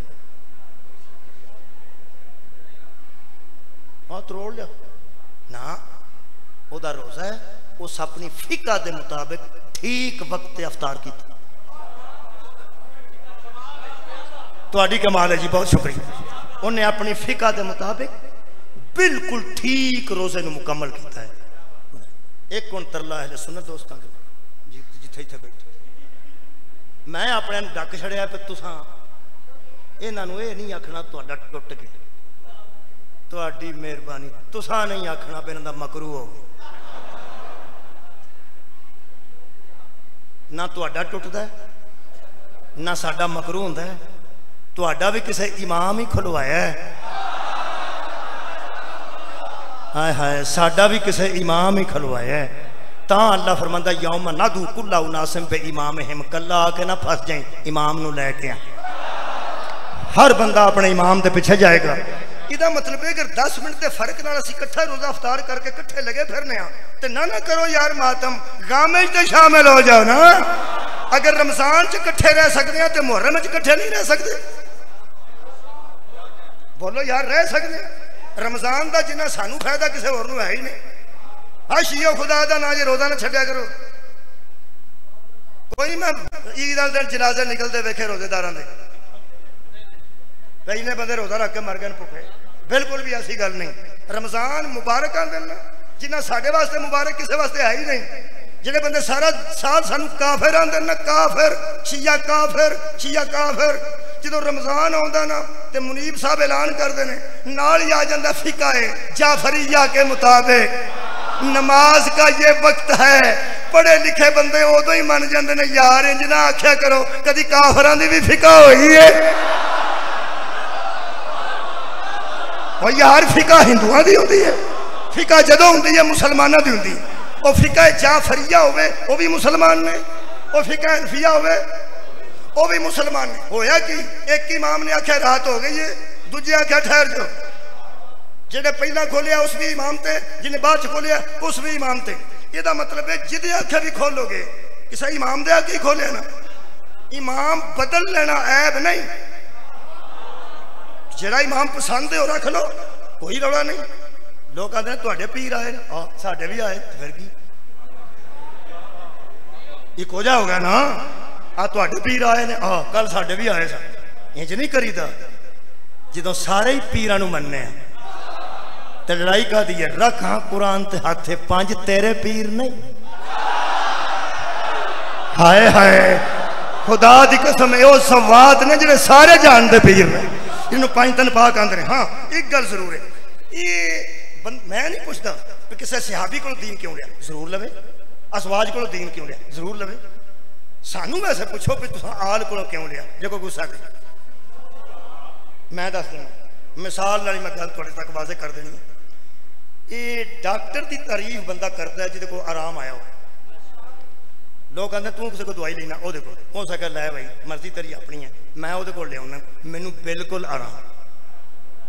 [SPEAKER 1] हाँ तरोड़ लिया ना, ओदा रोजा है, उस अपनी फिका के मुताबिक ठीक वक्त अफतार की। तुहाडी कमाल है जी, बहुत शुक्रिया। उन्हें अपनी फिका के मुताबिक बिल्कुल ठीक रोजे नूं मुकम्मल किया है। एक कौन तरला है सुन्नत दोस्तां जिथे इत्थे बैठे, मैं अपने डक छड़िया पे तुसां इन्हां नूं ये नहीं आखना तुहाडा टुट गया, तुहाडी मेहरबानी, तुसां नहीं आखना पे इन्हां दा मकरू हो ना, तुहाडा टुटदा है ना साडा मकरू हुंदा है। तुहाडा भी किसी इमाम ही खुलवाया है, हाय हाय, साडा भी किसी इमाम ही खलवाया है। ता अल्लाह फरमांदा यौम नादू कुल्ला उनासिम बे इमाम हिम, कल्ला आके ना फस जाए, इमाम नू लैके आ। हर बंदा अपने इमाम के पीछे जाएगा।
[SPEAKER 2] ਇਹਦਾ ਮਤਲਬ ਹੈ ਕਿ 10 ਮਿੰਟ ਦੇ ਫਰਕ ਨਾਲ ਅਸੀਂ ਇਕੱਠਾ ਰੋਜ਼ਾ ਇਫਤਾਰ ਕਰਕੇ ਇਕੱਠੇ ਲੱਗੇ ਫਿਰਨੇ ਆ ਤੇ ਨਾ ਕਰੋ यार मातम गामे च शामिल हो जाओ ना। अगर रमजान च इकट्ठे रह सकते हैं तो मुहर्रम च इकट्ठे नहीं रह सकते? बोलो यार रह सकते हैं। रमजान का जिन्ना सानू फायदा किसी होर नूं है ही नहीं। हाँ शियो खुदा का ना जो रोजा ना छड्या करो। कोई मैं ईद वाले दिन जनाजे निकलते वेखे रोजेदारां दे इन्ने बंदे रोजा रख के मर गए भुखे। बिल्कुल भी ऐसी गल नहीं। रमजान मुबारक दिन जिन्ना साडे वास्ते मुबारक किसी वास्ते है ही नहीं। जिहड़े बंदे सारा साल सानू काफिर आंदे ना, काफिर शिया काफिर शिया काफिर, जो रमजान आउंदा ना ते मुनीब साहब ऐलान करते हैं नाल ही आ जाता फिका है जाफरिया के मुताबिक नमाज का ये वक्त है। पढ़े लिखे बंदे उदो ही मन जाते हैं यार इंज ना आख्या करो कदी काफिरां दी भी फिका होई है। और यार फिका हिंदुआं दी होंदी है, फिका जदों होंदी है मुसलमानां दी होंदी। और फिका जाफरिया होवे वो भी मुसलमान ने, और फिका हनफिया होवे वो भी मुसलमान ने। होया कि एक इमाम ने आख्या रात हो गई है, दूजे आख्या ठहर जाओ। जिन्हें पहला खोलिया उस भी इमाम थे, जिन्हें बाद खोलिया उस भी इमाम थे। यदा मतलब है जिदे आख्या भी खोलोगे किसी इमाम दे आके खोलिया ना, इमाम बदल लेना ऐब नहीं। जिहड़ा इमाम पसंद है वो रख लो, कोई रौला नहीं। लोग आते हैं तुहाडे पीर आए, हाँ साडे भी आए, फिर की इको जा हो गया ना। आ तुहाडे पीर आए ने, हाँ कल साडे भी आए सन। इंज नहीं करीदा। जो सारे ही पीरां नूं मनने ते लड़ाई का दी है रख हाँ कुरान ते हाथे 5 तेरे पीर नहीं। हाय हाय खुदा दी कसम यो संवाद ने जिहड़े सारे जानदे पीर ने, इन्हों 5 दिन पाक आंदे ने। हाँ एक गल जरूर है, ये मैं नहीं पूछता कि किसी सहाबी को दीन क्यों लिया, जरूर लवे। असवाज को दीन क्यों लिया, जरूर लवे। सानू वैसे पूछो कि तुम आल को क्यों लिया, जो कोई गुस्सा करे। मैं दस देना मिसाल वाली मैं गल थोड़े तक वाजे कर देनी। ये डॉक्टर की तारीफ बंदा करता है जिदे को आराम आया हो। लोग कहते तू किसी को दवाई लेना, वो देखो हो सके लै भाई मर्जी तेरी अपनी है, मैं वो को लिया मैनू बिल्कुल आराम,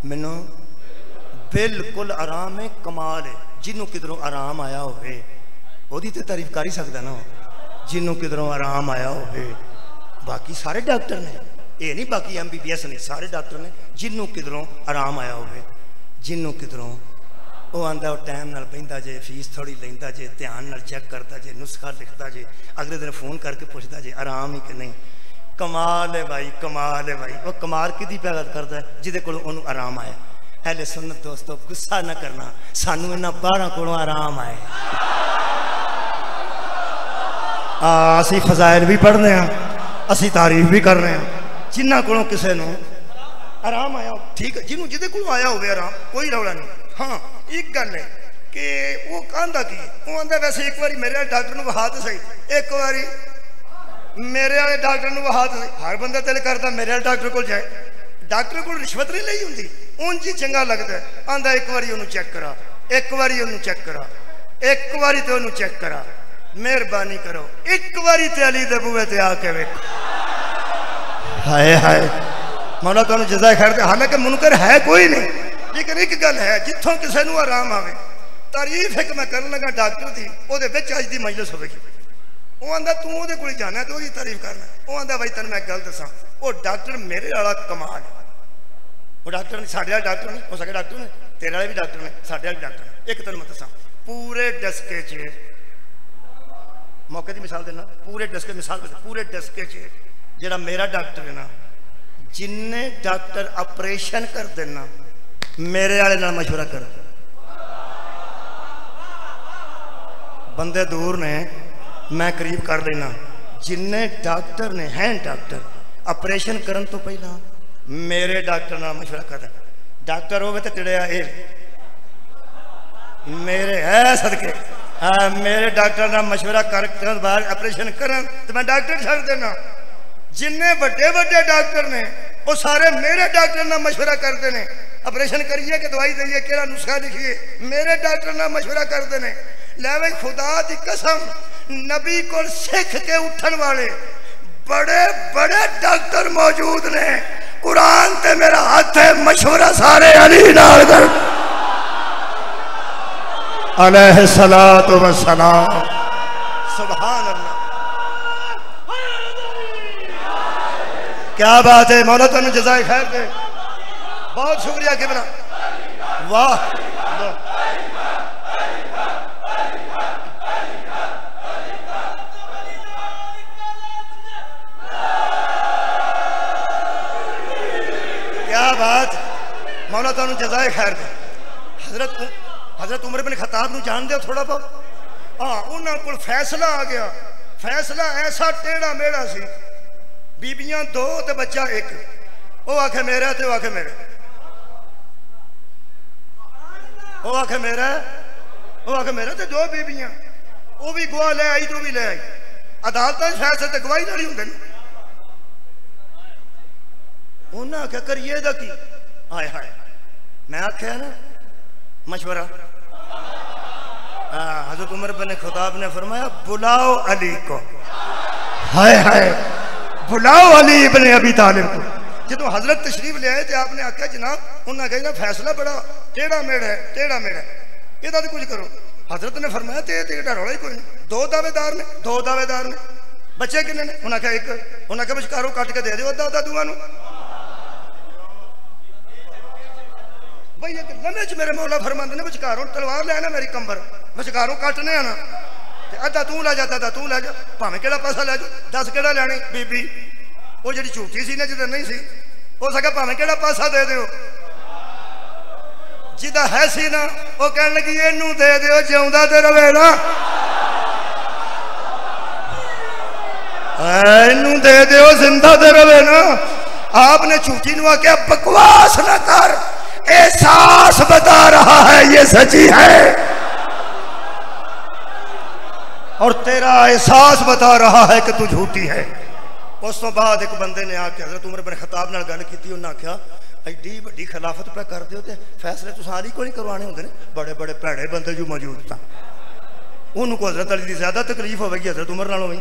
[SPEAKER 2] मैनू बिल्कुल आराम है, कमाल है। जिन्हों किधरों आराम आया होवे ओदी ते तारीफ कर ही सकता ना, जिन्हों किधरों आराम आया होवे। बाकी सारे डॉक्टर ने, ये नहीं बाकी MBBS नहीं, सारे डॉक्टर ने जिन्हों किधरों आराम आया होवे। जिन्हों किधरों वो आंदा वो टाइम नाल पैंदा जे, फीस थोड़ी लेंदा जे, ध्यान नाल चेक करता जे, नुस्खा लिखता जे, अगले दिन फोन करके पूछता जे आराम ही कि नहीं। कमाल है भाई, कमाल है भाई। वो कमाल किदी पैदा करता है जिदे कोल ओनू आराम आया। अहले सुन्नत दोस्तों गुस्सा ना करना, सानू इन्हां 12 कोलों आराम आए। असी फजाइल भी पढ़ने हैं, असी तारीफ भी कर रहे हैं। जिन्हां कोलों किसी नूं आराम आया ठीक है, जिन्हों जिदे कोलों आया होवे आराम, कोई रौला नहीं। हाँ एक गल है कि वो कहता की वो आंदा वैसे एक बारी मेरे डॉक्टर नूं वहा तो सही, एक बारी मेरे वाले डॉक्टर नूं वहा तो सही। हर बंदा दिल करता मेरे वाले डॉक्टर को जाए, डॉक्टर को रिश्वत नहीं ली होंगी, उंज ही चंगा लगता है। आंदा एक बारी उन्होंने चेक करा, एक बारी उन्होंने चेक करा, एक बारी तो उन्होंने चेक करा, मेहरबानी करो एक बारी ते अली दे बूहे ते आके वेख। हाय हाय मौला तुहानू जज़ा खैर दे। हालांकि मुनकर है कोई नहीं, लेकिन एक गल है जिथों किसी नूं आराम आवे। तारीफ एक मैं करन लगा डॉक्टर की, ओहदे विच अज दी मजलिस होवेगी। वो आंदा तू ओहदे कोल जाना तो ओहदी तारीफ करना। वो आंदा भाई तैनूं मैं गल दसां, वो डॉक्टर मेरे वाला कमाल है। वो डॉक्टर ने साढ़े वाले डॉक्टर ने, हो सके डॉक्टर ने तेरे वाले भी डॉक्टर ने, साढ़े वाले भी डॉक्टर ने। एक तेन मैं दसा पूरे डस्के च, मौके की मिसाल देना, पूरे डस्के मिसाल पूरे डस्के च जिहड़ा मेरा डॉक्टर है ना, जिन्ने डॉक्टर ऑपरेशन कर देना मेरे वाले नाल मशवरा कर। बंदे दूर ने मैं करीब कर लेना। जिन्ने डॉक्टर ने हैं डॉक्टर ऑपरेशन करन तो पहला मेरे डॉक्टर नाल मशवरा कर। डॉक्टर होवे तो चिड़िया ये मेरे है सदके, हाँ मेरे डॉक्टर नाल मशवरा कर बाद ऑपरेशन करन तो मैं डॉक्टर छड़ देना। जिन्ने बड़े बड़े डॉक्टर ने वो सारे मेरे डॉक्टर नाल मशवरा करते हैं। ऑपरेशन करिए कि दवाई दईए, केड़ा नुस्खा लिखिए, मेरे डॉक्टर नाल मशवरा करते हैं। लै भाई खुदा दी कसम नबी को सिख के उठन वाले बड़े बड़े डॉक्टर मौजूद ने, कुरान ते मेरा हाथ है, मशवरा सारे अली नाल कर। अलैहि सलातो व सलाम। सुभान अल्लाह, क्या बात है। मौला तुम जज़ाए खैर दे, बहुत शुक्रिया किबला। वाह क्या बात, मौला तुम जज़ाए खैर दे। हजरत उमर बिन खताब नूं जान दे थोड़ा बहुत। हाँ, उन्होंने को फैसला आ गया। फैसला ऐसा टेढ़ा मेढ़ा सी, बीबियां दो ते बच्चा एक। वो आखे मेरा ते वो आखे मेरा, वो आखे मेरा, वो आखे मेरा ते दो बीबियां। वो भी गवाह ले आई तो भी ले आई। अदालत फैसले तो गवाही नाल ही हुंदे ने। उन्हें आख्या करिए दा की? हाय हाय, मैं आख्या ना मशवरा। हजरत उमर बिन खताब ने फरमाया बुलाओ अली को। हाय हाय, बुलाओ अली इब्ने अबी तालिब को। जो हजरत तशरीफ ले आए थे आपने आख्या जनाब, उन्हें कहा फैसला बड़ा टेढ़ा मेढ़ा है, टेढ़ा मेढ़ा है, यदा तो कुछ करो। हजरत ने फरमाया ते रौला ही कोई नहीं। दो दावेदार ने, दो दावेदार ने। बच्चे किन्ने ने? उन्हें कहा एक। उन्हें कहा विचकारों कट के दे दो अद्धा अद्धा दूआ नूं। भाई एक लम्हे च मेरे मौला फरमाते ने विचकारों तलवार ले आना मेरी कंबर, विचकारों कटने आना। अद्धा तू लै जा, अद्धा तू लै जा, भावें केड़ा पासा लै जा। दस केड़ा लैनी बीबी? वो जी झूठी सी ना, जिदा नहीं सी, हो सके भावें केड़ा पासा दे दो। जिदा है सी ना, वो कह लगी इनू दे दो, जिउंदा ते रवे ना। इनू दे दो, जिंदा ते रवे ना। आपने झूठी नू आख्या बकवास ना कर, एहसास बता रहा है ये सच्ची है, और तेरा एहसास बता रहा है कि तू झूठी है। उस तो बाद एक बंदे ने आके हजरत उमर बिन खताब नाल गल की। उन्हें आख्या एडी वड्डी खिलाफत पे कर दो, फैसले तो सारी को नहीं करवाने होंगे, बड़े बड़े भैड़े बंदे जो मौजूद था। उन्होंने को हजरत अली की ज्यादा तकलीफ होगी हजरत उमर नालों भी।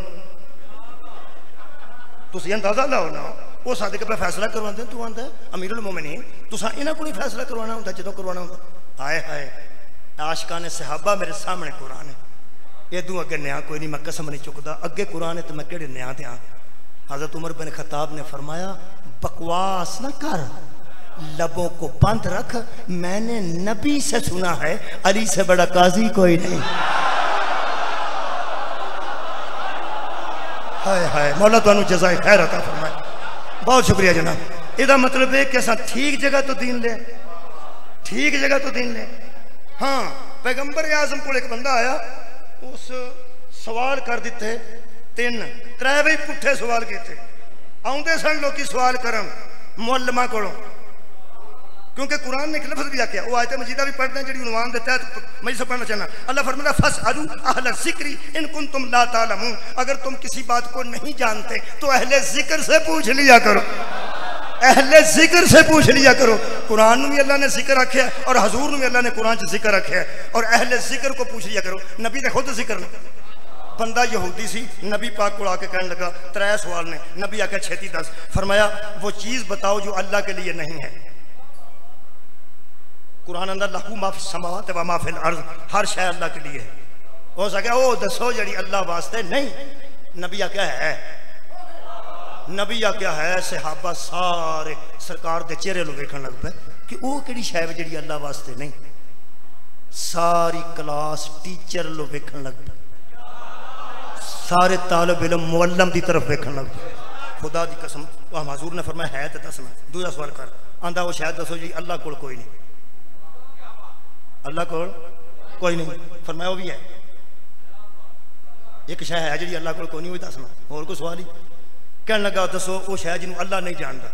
[SPEAKER 2] तुम अंदाजा लाओ ना, वो सद के फैसला करवाते, तू आंदा अमीरुल मोमिनीन, तुसा इन्हां को नहीं फैसला करवाना होंदा जो करवाना होंदा। आए हाय, आशिकाने सहाबा मेरे सामने कुरान है, इदू अगे न्याय कोई नहीं, मैं कसम नहीं चुकता। अगे कुरान है तो मैं केड़े न्याय दें? हजरत उमर बिन खताब ने फरमाया बकवास ना कर, लबों को बंद रख, मैंने नबी से सुना है अली से बड़ा काजी कोई नहीं। हाय हाय, मौला तुहानू जज़ाए खैर अता फरमाए। बहुत शुक्रिया जनाब। इसका मतलब है कि असा ठीक जगह तो दीन ले, ठीक जगह तो दीन ले। हाँ, पैगंबर आजम को एक बंदा आया, उस सवाल कर दिते तीन त्रै भी पुठे सवाल किए। आउंदे सन लोग सवाल करन मुअल्लिमा कोलों, क्योंकि कुरान ने एक लफ्ज़ भी आख्या, वो आयत मजीदा भी पढ़ते हैं जी उनवान देता है, तो मैं सब पढ़ना चाहना। अल्लाह फरमाता फस्अलू अहल ज़िक्री इन कुंतुम ला तालमून, अगर तुम किसी बात को नहीं जानते तो अहले ज़िक्र से पूछ लिया करो, अहले ज़िक्र से पूछ लिया करो। कुरान में भी अल्लाह ने जिक्र रखे और हजूर में भी अल्लाह ने कुरान से जिक्र रखे, और अहले ज़िक्र को पूछ लिया करो। नबी ने खुद जिक्र नहीं। बंदा यहूदी सी, नबी पाक को आके कहने लगा त्रै सवाल ने, नबी आके छेती दस। फरमाया वो चीज़ बताओ जो अल्लाह के लिए नहीं है। कुरान अंदर लहू माफ़ समावात व माफ़िल अर्ज़, हर शय अल्लाह के लिए हो सके वो दसो जड़ी अल्लाह वास्ते नहीं। नबी क्या है, नबी क्या है। सहाबा सारे सरकार के चेहरे लो वेखण लग पे कि वो किहड़ी शय जी अल्लाह वास्ते नहीं। सारी क्लास टीचर लो वेखण लग पे, सारे तालिब इल्म मुअल्लम की तरफ वेखण लग पे। खुदा की कसम हजूर ने फरमाया है तो दसना। दूसरा सवाल कर, आंदा वो शायद दसो जी अल्लाह कोल कोई नहीं, अल्लाह कोल कोई नहीं। फरमाया वो भी है, एक शय है जी अल्लाह कोल कोई नहीं, वो दसना। और कोई सवाल ही कह लगा दसो वो शय जिन्होंने अल्लाह नहीं जानता।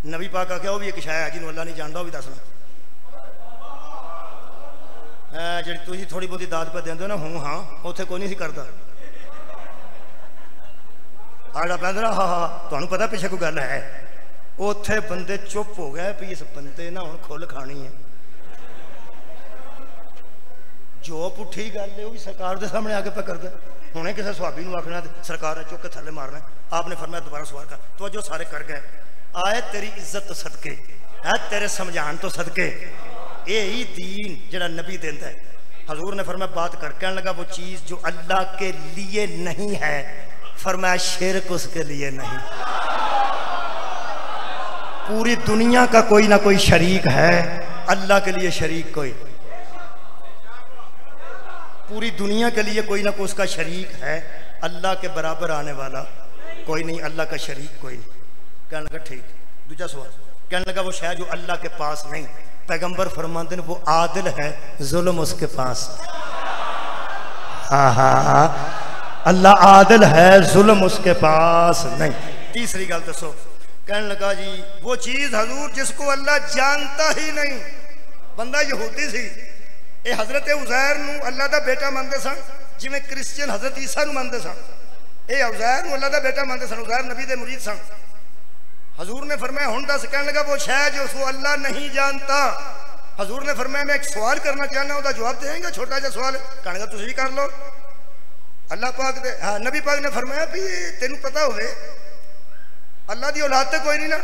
[SPEAKER 2] नबी पाक आख्या वो भी एक शय है जिन्होंने अल्लाह नहीं जानता, वो भी दसना। जी तुम थोड़ी बहुती दाद पर देंगे ना हूँ हाँ, उत्थे कोई नहीं करता। आड़ा पैदा ना हाँ हाँ, तुम्हें पता पिछे कोई गल है, उत्थे बंदे चुप हो गए भी इस बंदे ना हुण खुल खानी है। जो पुठी गल है वो भी सरकार के सामने आके पे करते। हुणे किसी सुहाबी नूं आखना सरकार ने चुक के थले मारना। आपने फरमाया दोबारा सवाल कर, तो जो सारे कर गए। आए तेरी इज्जत तो सदके है, तेरे समझान तो सदके, यही दीन जरा नबी देता है। हजूर ने फरमाया बात कर, कहने लगा वो चीज जो अल्लाह के लिए नहीं है, फरमाया शिरक उसके लिए नहीं। पूरी दुनिया का कोई ना कोई शरीक है, अल्लाह के लिए शरीक कोई, पूरी दुनिया के लिए कोई ना कोई उसका शरीक है, अल्लाह के बराबर आने वाला कोई नहीं, अल्लाह का शरीक कोई नहीं। कहने लगा ठीक। दूसरा सवाल, कहने लगा वो शय जो अल्लाह के पास नहीं, पैगंबर फरमाते हैं वो आदिल है, जुल्म उसके पास। हाँ हाँ, अल्लाह आदिल है, जुल्म उसके पास नहीं। तीसरी गल दसो। कहने लगा जी वो चीज हजूर जिसको अल्लाह जानता ही नहीं। बंदा यहूदी सी, ये हजरत उज़ैर नूं अल्लाह का बेटा मानते सन, जिवें क्रिश्चियन हजरत ईसा नूं मानते सन। ये उज़ैर नूं अल्लाह का बेटा मानते सन, उज़ैर नबी दे मुरीद सन। हजूर ने फरमाया हुण दस। कहने लगा वो शय जो उसको अल्लाह नहीं जानता। हजूर ने फरमाया मैं एक सवाल करना चाहना, उसका जवाब देंगे? छोटा सा सवाल। कहने लगा तुम भी कर लो। अल्लाह पाक दे हाँ नबी पाक ने फरमाया भी तेन पता होवे अल्लाह की औलाद तो कोई नहीं ना।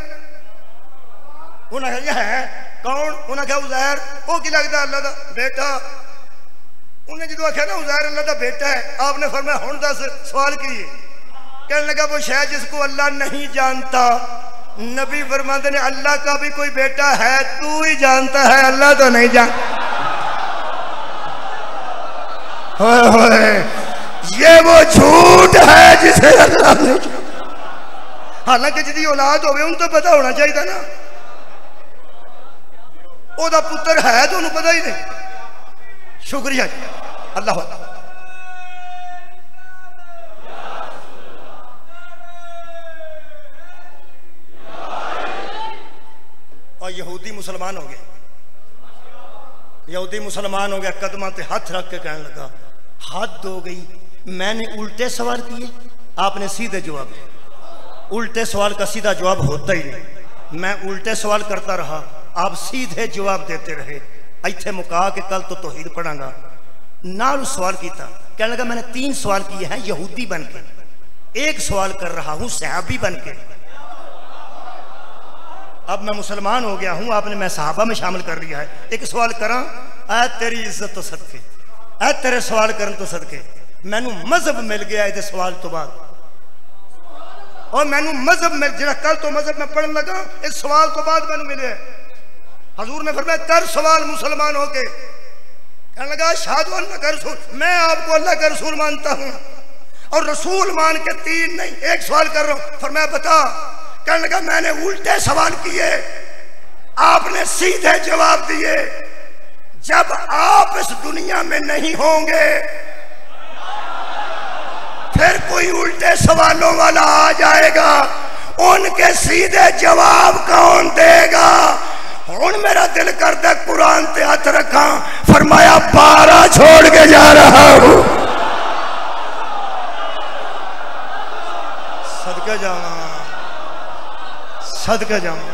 [SPEAKER 2] उन्हें आखिया है कौन? उन्हें आखिया उज़ैर। वो की लगता अल्लाह का बेटा। उन्हें जो आखिया ना उज़ैर अल्लाह का बेटा है, आपने फरमाया हुण दस सवाल की है? कहने लगा वो शायद जिसको अल्लाह नहीं जानता। नबी फरमाते ने अल्लाह का भी कोई बेटा है, तू ही जानता है, अल्लाह तो नहीं जानता। ये वो झूठ है जिसे अल्लाह नहीं जानता। हालांकि जिसकी औलाद होवे उन तो पता होना चाहिए ना, ओदा पुत्र है तो उन्हें पता ही नहीं। शुक्रिया अल्लाह। और यहूदी मुसलमान हो गया, यहूदी मुसलमान हो गया, कदमा पे हाथ रख के कहने लगा हद हो गई, मैंने उल्टे सवाल किए, आपने सीधे जवाब दिए। उल्टे सवाल का सीधा जवाब होता ही नहीं। मैं उल्टे सवाल करता रहा, आप सीधे जवाब देते रहे। इत्थे मुका के कल तो तौहीद पढ़ांगा। नाल सवाल किया। कहने लगा मैंने 3 सवाल किए हैं यहूदी बन के, 1 सवाल कर रहा हूं सहाबी बन के। अब मैं मुसलमान हो गया हूं, आपने मैं सहाबा में शामिल कर लिया है। एक सवाल करा, ऐ तेरी इज्जत तो सदके, ऐ तेरे सवाल करन तो सदके मैनू मजहब मिल गया इस सवाल तो बाद। और मैनू मजहब मिल जरा कल तो मजहब में पढ़न लगा, इस सवाल तो बाद मैनू मिले। हजूर ने फरमाया कर सवाल मुसलमान हो के। कहने लगा शाहदु अल्लाह का रसूल, मैं आपको अल्लाह का रसूल मानता हूं और रसूल मान के 3 नहीं 1 सवाल कर रहा हूं। फरमाया बता। कहने लगा मैंने उल्टे सवाल किए, आपने सीधे जवाब दिए। जब आप इस दुनिया में नहीं होंगे फिर कोई उल्टे सवालों वाला आ जाएगा, उनके सीधे जवाब कौन देगा? हुण मेरा दिल करता कुरान पे हाथ रखा, फरमाया 12 छोड़ के जा रहा हूं। सदके जावा, सदके जावा।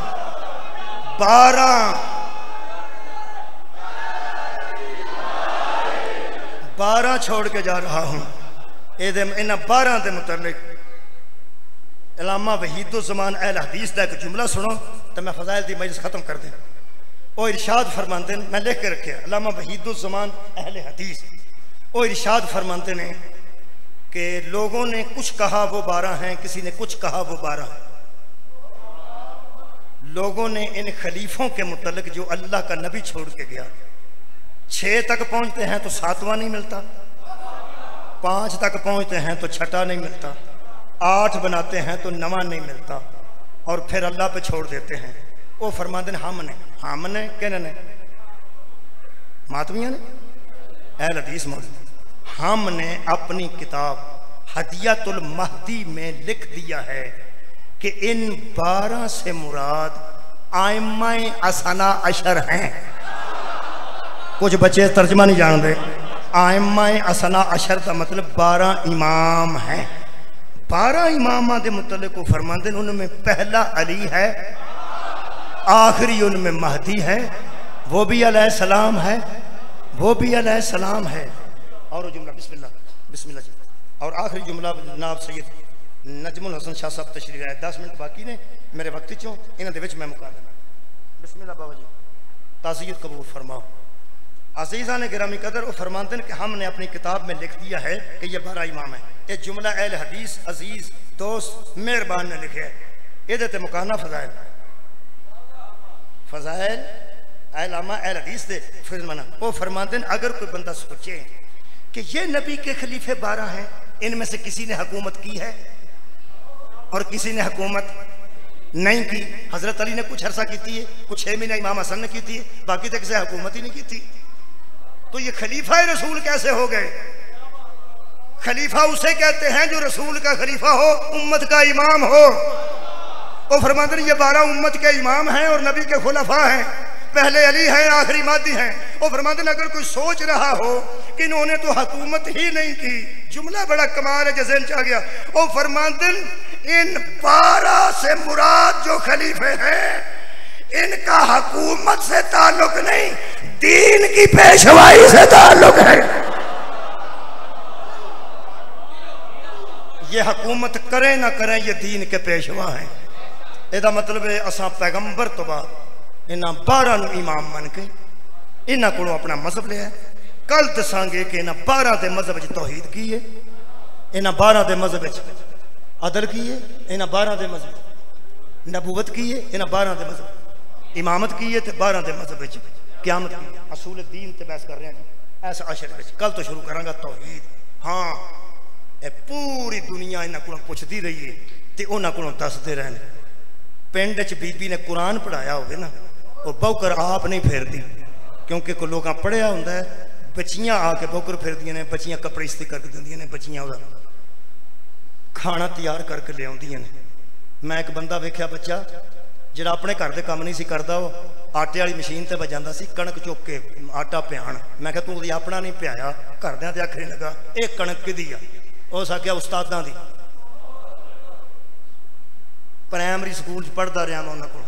[SPEAKER 2] 12 छोड़ के जा रहा हूं। इन्ह 12 के मुतल्लिक अल्लामा वहीदुज़्ज़मान अहले हदीस का एक जुमला सुनो तो मैं फज़ाइल की मजलिस खत्म कर दें। वो इरशाद फरमाते हैं, मैं लिख के रखे अल्लामा वहीदुज़्ज़मान अहले हदीस, वो इरशाद फरमाते हैं कि लोगों ने कुछ कहा वो 12 हैं, किसी ने कुछ कहा वो 12 हैं। लोगों ने इन खलीफों के मुतल्लिक जो अल्लाह का नबी छोड़ के गया, 6 तक पहुंचते हैं तो 7वां नहीं मिलता, 5 तक पहुंचते हैं तो 6ठा नहीं मिलता, 8 बनाते हैं तो 9वां नहीं मिलता, और फिर अल्लाह पे छोड़ देते हैं। वो फरमाते हैं हमने कहने मातविया ने अहले हदीस मौजूद, हमने अपनी किताब हदियतुल महदी में लिख दिया है कि इन 12 से मुराद आइम्माए असना अशर हैं। कुछ बच्चे तर्जमा नहीं जानते। आइम्माए असना अशर का मतलब 12 इमाम हैं। 12 इमाम के मुतल्लिक को फरमाते हैं उनमें पहला अली है, आखिरी उनमें महदी है, वो भी अलैहिस्सलाम है, वो भी अलैहिस्सलाम है। और जुमला बिस्मिल्लाह बिस्मिल्लाह जी, और आखिरी जुमला जनाब सैयद नजमुल हसन शाह साहब तशरीफ आए। 10 मिनट बाकी ने मेरे वक्त चो, इन्हों मैं मुका देना। बिस्मिल्लाह बाबा जी, ताज़ियत कबूल फरमाओ। अजीज़ा ने गिरामी कदर वो फरमाते हैं कि हमने अपनी किताब में लिख दिया है कि ये 12 इमाम है। ये जुमला अहल हदीस अजीज़ दोस्त मेहरबान ने लिखे है। ये मुकाना फजाइल फजाइल अहलामा अहल हदीस दे फिर मना वो फरमाते हैं अगर कोई बंदा सोचे कि ये नबी के खलीफे 12 हैं, इनमें से किसी ने हुकूमत की है और किसी ने हुकूमत नहीं की। हजरत अली ने कुछ अरसा की थी, कुछ 6 महीने इमाम हसन ने की थी, बाकी तक से हुकूमत ही नहीं की थी। तो ये खलीफा रसूल कैसे हो गए? खलीफा उसे कहते हैं जो रसूल का खलीफा हो, उम्मत का इमाम हो। वो फरमाते हैं ये 12 उम्मत के इमाम हैं और नबी के खुलफा हैं। पहले अली हैं, आखिरी मादी हैं। वो फरमाते हैं अगर कोई सोच रहा हो कि इन्होंने तो हुकूमत ही नहीं की, जुमला बड़ा कमाल है, जज़न च आ गया। वो फरमाते हैं इन 12 से मुराद जो खलीफे हैं इनका हुकूमत से ताल्लुक नहीं, दीन की पेशवाई से ताल्लुक है। ये हुकूमत करें ना करें ये दीन के पेशवा हैं। इसका मतलब है असा पैगंबर तो बाद इन्होंने 12 इमाम मन के इन्हों को अपना मजहब लिया। कल दसांगे कि इन्होंने 12 के मजहब तौहीद की है, इन्होंने 12 के मजहब अदल की है, इन्होंने 12 के मजहब नबूवत की है, इन्होंने 12 के मजहब इमामत की है, 12 के मजहब क्यामत की है। असूल दीन ते बहस कर रहे हैं ऐसा अशर में। कल तो शुरू करांगा तौहीद। हाँ ये पूरी दुनिया इन्हों को पुछती रही है तो उन्होंने को दसते रहन। पिंड च बीबी ने कुरान पढ़ाया हो ना, वो बौकर आप नहीं फेरती, क्योंकि कोई लोग पढ़िया होंगे बच्चियां आके बौकर फिरदियां ने, बच्चियां कपड़े इस्त्री करके देंदियां ने, बच्चियां वह खाना तैयार करके लियाउंदियां ने। मैं एक बंदा वेख्या बच्चा जिहड़ा अपने घर के काम नहीं सी करदा, वो आटे वाली मशीन ते वजांदा सी कणक चुक के आटा पियाण। मैं कहा तू उहदी अपना नहीं पियाया, घरदियां ते आखने लगा ये कणक किहदी आ? उस आख्या उस्तादां दी। प्राइमरी स्कूल पढ़ता रहा मैं उन्होंने को,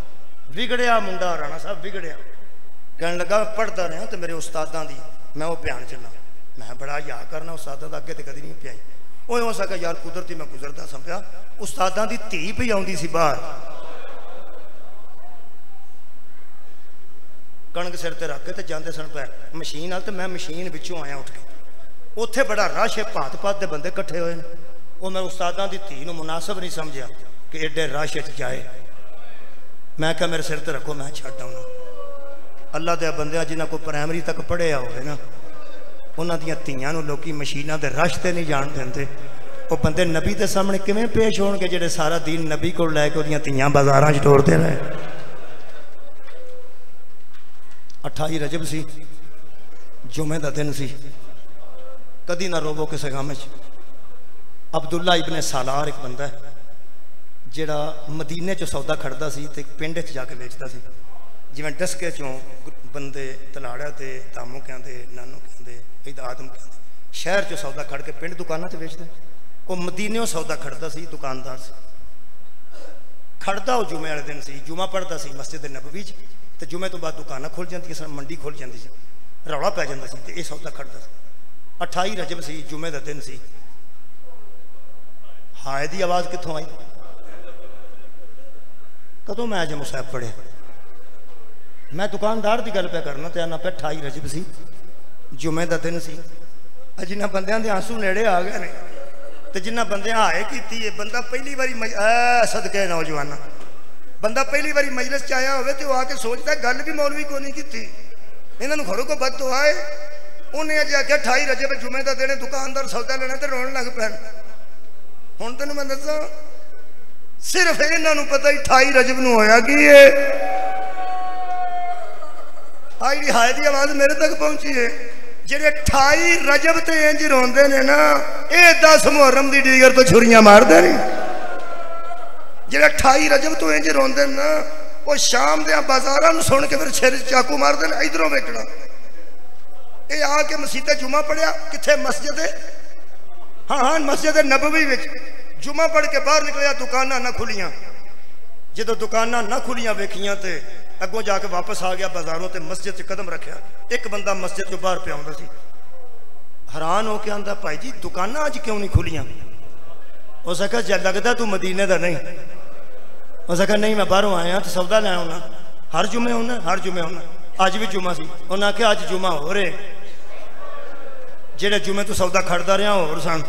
[SPEAKER 2] बिगड़िया मुंडा राणा साहब बिगड़िया। कहने लगा पढ़ता रहा तो मेरे उस्तादां दी मैं वो प्यान चला। मैं बड़ा याद करना उस्तादां दा, अगे तो कभी नहीं पियाई। वो हो सका यार कुदरती मैं गुजरता समझा उस्तादां दी धी पई आउंदी सी बाहर, कणक सिर ते रख के ते जांदे सन पै मशीन नाल, ते मैं मशीन विचों आया उठ के। उत्थे बड़ा रश है, भात भात दे बंदे इकट्ठे होए ने। वो मैं उस्तादां दी धी नूं मुनासिब नहीं समझिया कि एडे रश जाए। मैं क्या मेरे सिर ते रखो, मैं छड्ड आउणा। अल्लाह दे बंदियां जिन्हां को प्राइमरी तक पढ़िया होवे ना, उन्हां दियां धीआं नूं लोकी मशीनां दे रश ते नहीं जाण देंदे। वो बंदे नबी दे सामने किवें पेश होणगे जिहड़े सारा दिन नबी कोल लैके उहदियां धीआं बाजारां च टोरदे रहे। 28 रजब सी, जुमे का दिन सी। कदी ना रोवो किसी गम च। अब्दुल्ला इब्ने सालार एक बंदा है जिहड़ा मदीने चो सौदा खड़दा सी ते पिंड च जाके बेचता सी। जिवें डस्के चों बंदे तलाड़ा ते तामू कहते, नानू कहते, आदम कहते, शहर चो सौदा खड़ के पिंड दुकाना च बेचते। वो मदीने सौदा खड़दा सी, दुकानदार सी। खड़दा वो जुमे वाले दिन सी, जुमा पढ़ता सी मस्जिद नबवी च, ते जुमे तो बाद दुकाना खुल जाती सन, मंडी खुल जाती सी, रौला पै जाता सी, ते ये सौदा खड़दा सी। 28 रजब सी, जुमे का दिन सी। हाय दी आवाज़ कित्थों आई? कदों मैं अज मुसाहब पढ़िया? मैं दुकानदार की गल पे करना तो आना पे 28 रजब सी, जुमे का दिन सी। जिन्होंने बंदियां दे आंसू नेड़े आ गए ने, तो जिन्होंने बंदियां हाय की है, बंदा पहली बारी सदके नौजवाना बंदा पहली बारी मजलिस च आया हो तो आके सोचता गल भी मौलवी को नहीं की, इन्होंने घरों को बद दुआ है। उन्हें अज आख्या 28 रजब जुमे का दिन, दुकानदार सौदा लेना तो रोन लग पैन। हुण तेन मैं दसा सिर्फ इन्हों पता ही 28 रजब नूं होया कि आई जी हाय की आवाज़ मेरे तक पहुंची है। जेडे 28 रजब ते इंज रोंदे ने ना, ये 10 मुहर्रम की डीगर तो छुरियां मारदे नहीं। जेडे 28 रजब तो इंज रोंदे ना, वो शाम दे बाजारां नूं सुन के फिर सिर चाकू मारदे ने, इधरों वेचना। ये आके मसीते जुमा पढ़िया किथे? मस्जिद, हाँ मस्जिद नबवी विच जुमा पढ़ के बाहर निकलिया, दुकाना ना खुलियां। जो दुकाना ना खुलियां वेखियां तो अगों जाके वापस आ गया बाजारों ते मस्जिद च कदम रखा। एक बंदा मस्जिद चो बाहर पे आउंदा सी, हैरान हो के आंदा भाई जी दुकाना अज क्यों नहीं खुलियां? उस आख्या जब लगता तू मदीने का नहीं। उस आख्या नहीं मैं बाहरों आया तो सौदा लै आना, हर जुमे आना, हर जुमे आना, अज भी जुमा सी। उन्हें आख्या अज जुमा हो रहे, जेड़े जुमे तू सौदा खड़दा रहा होर सन।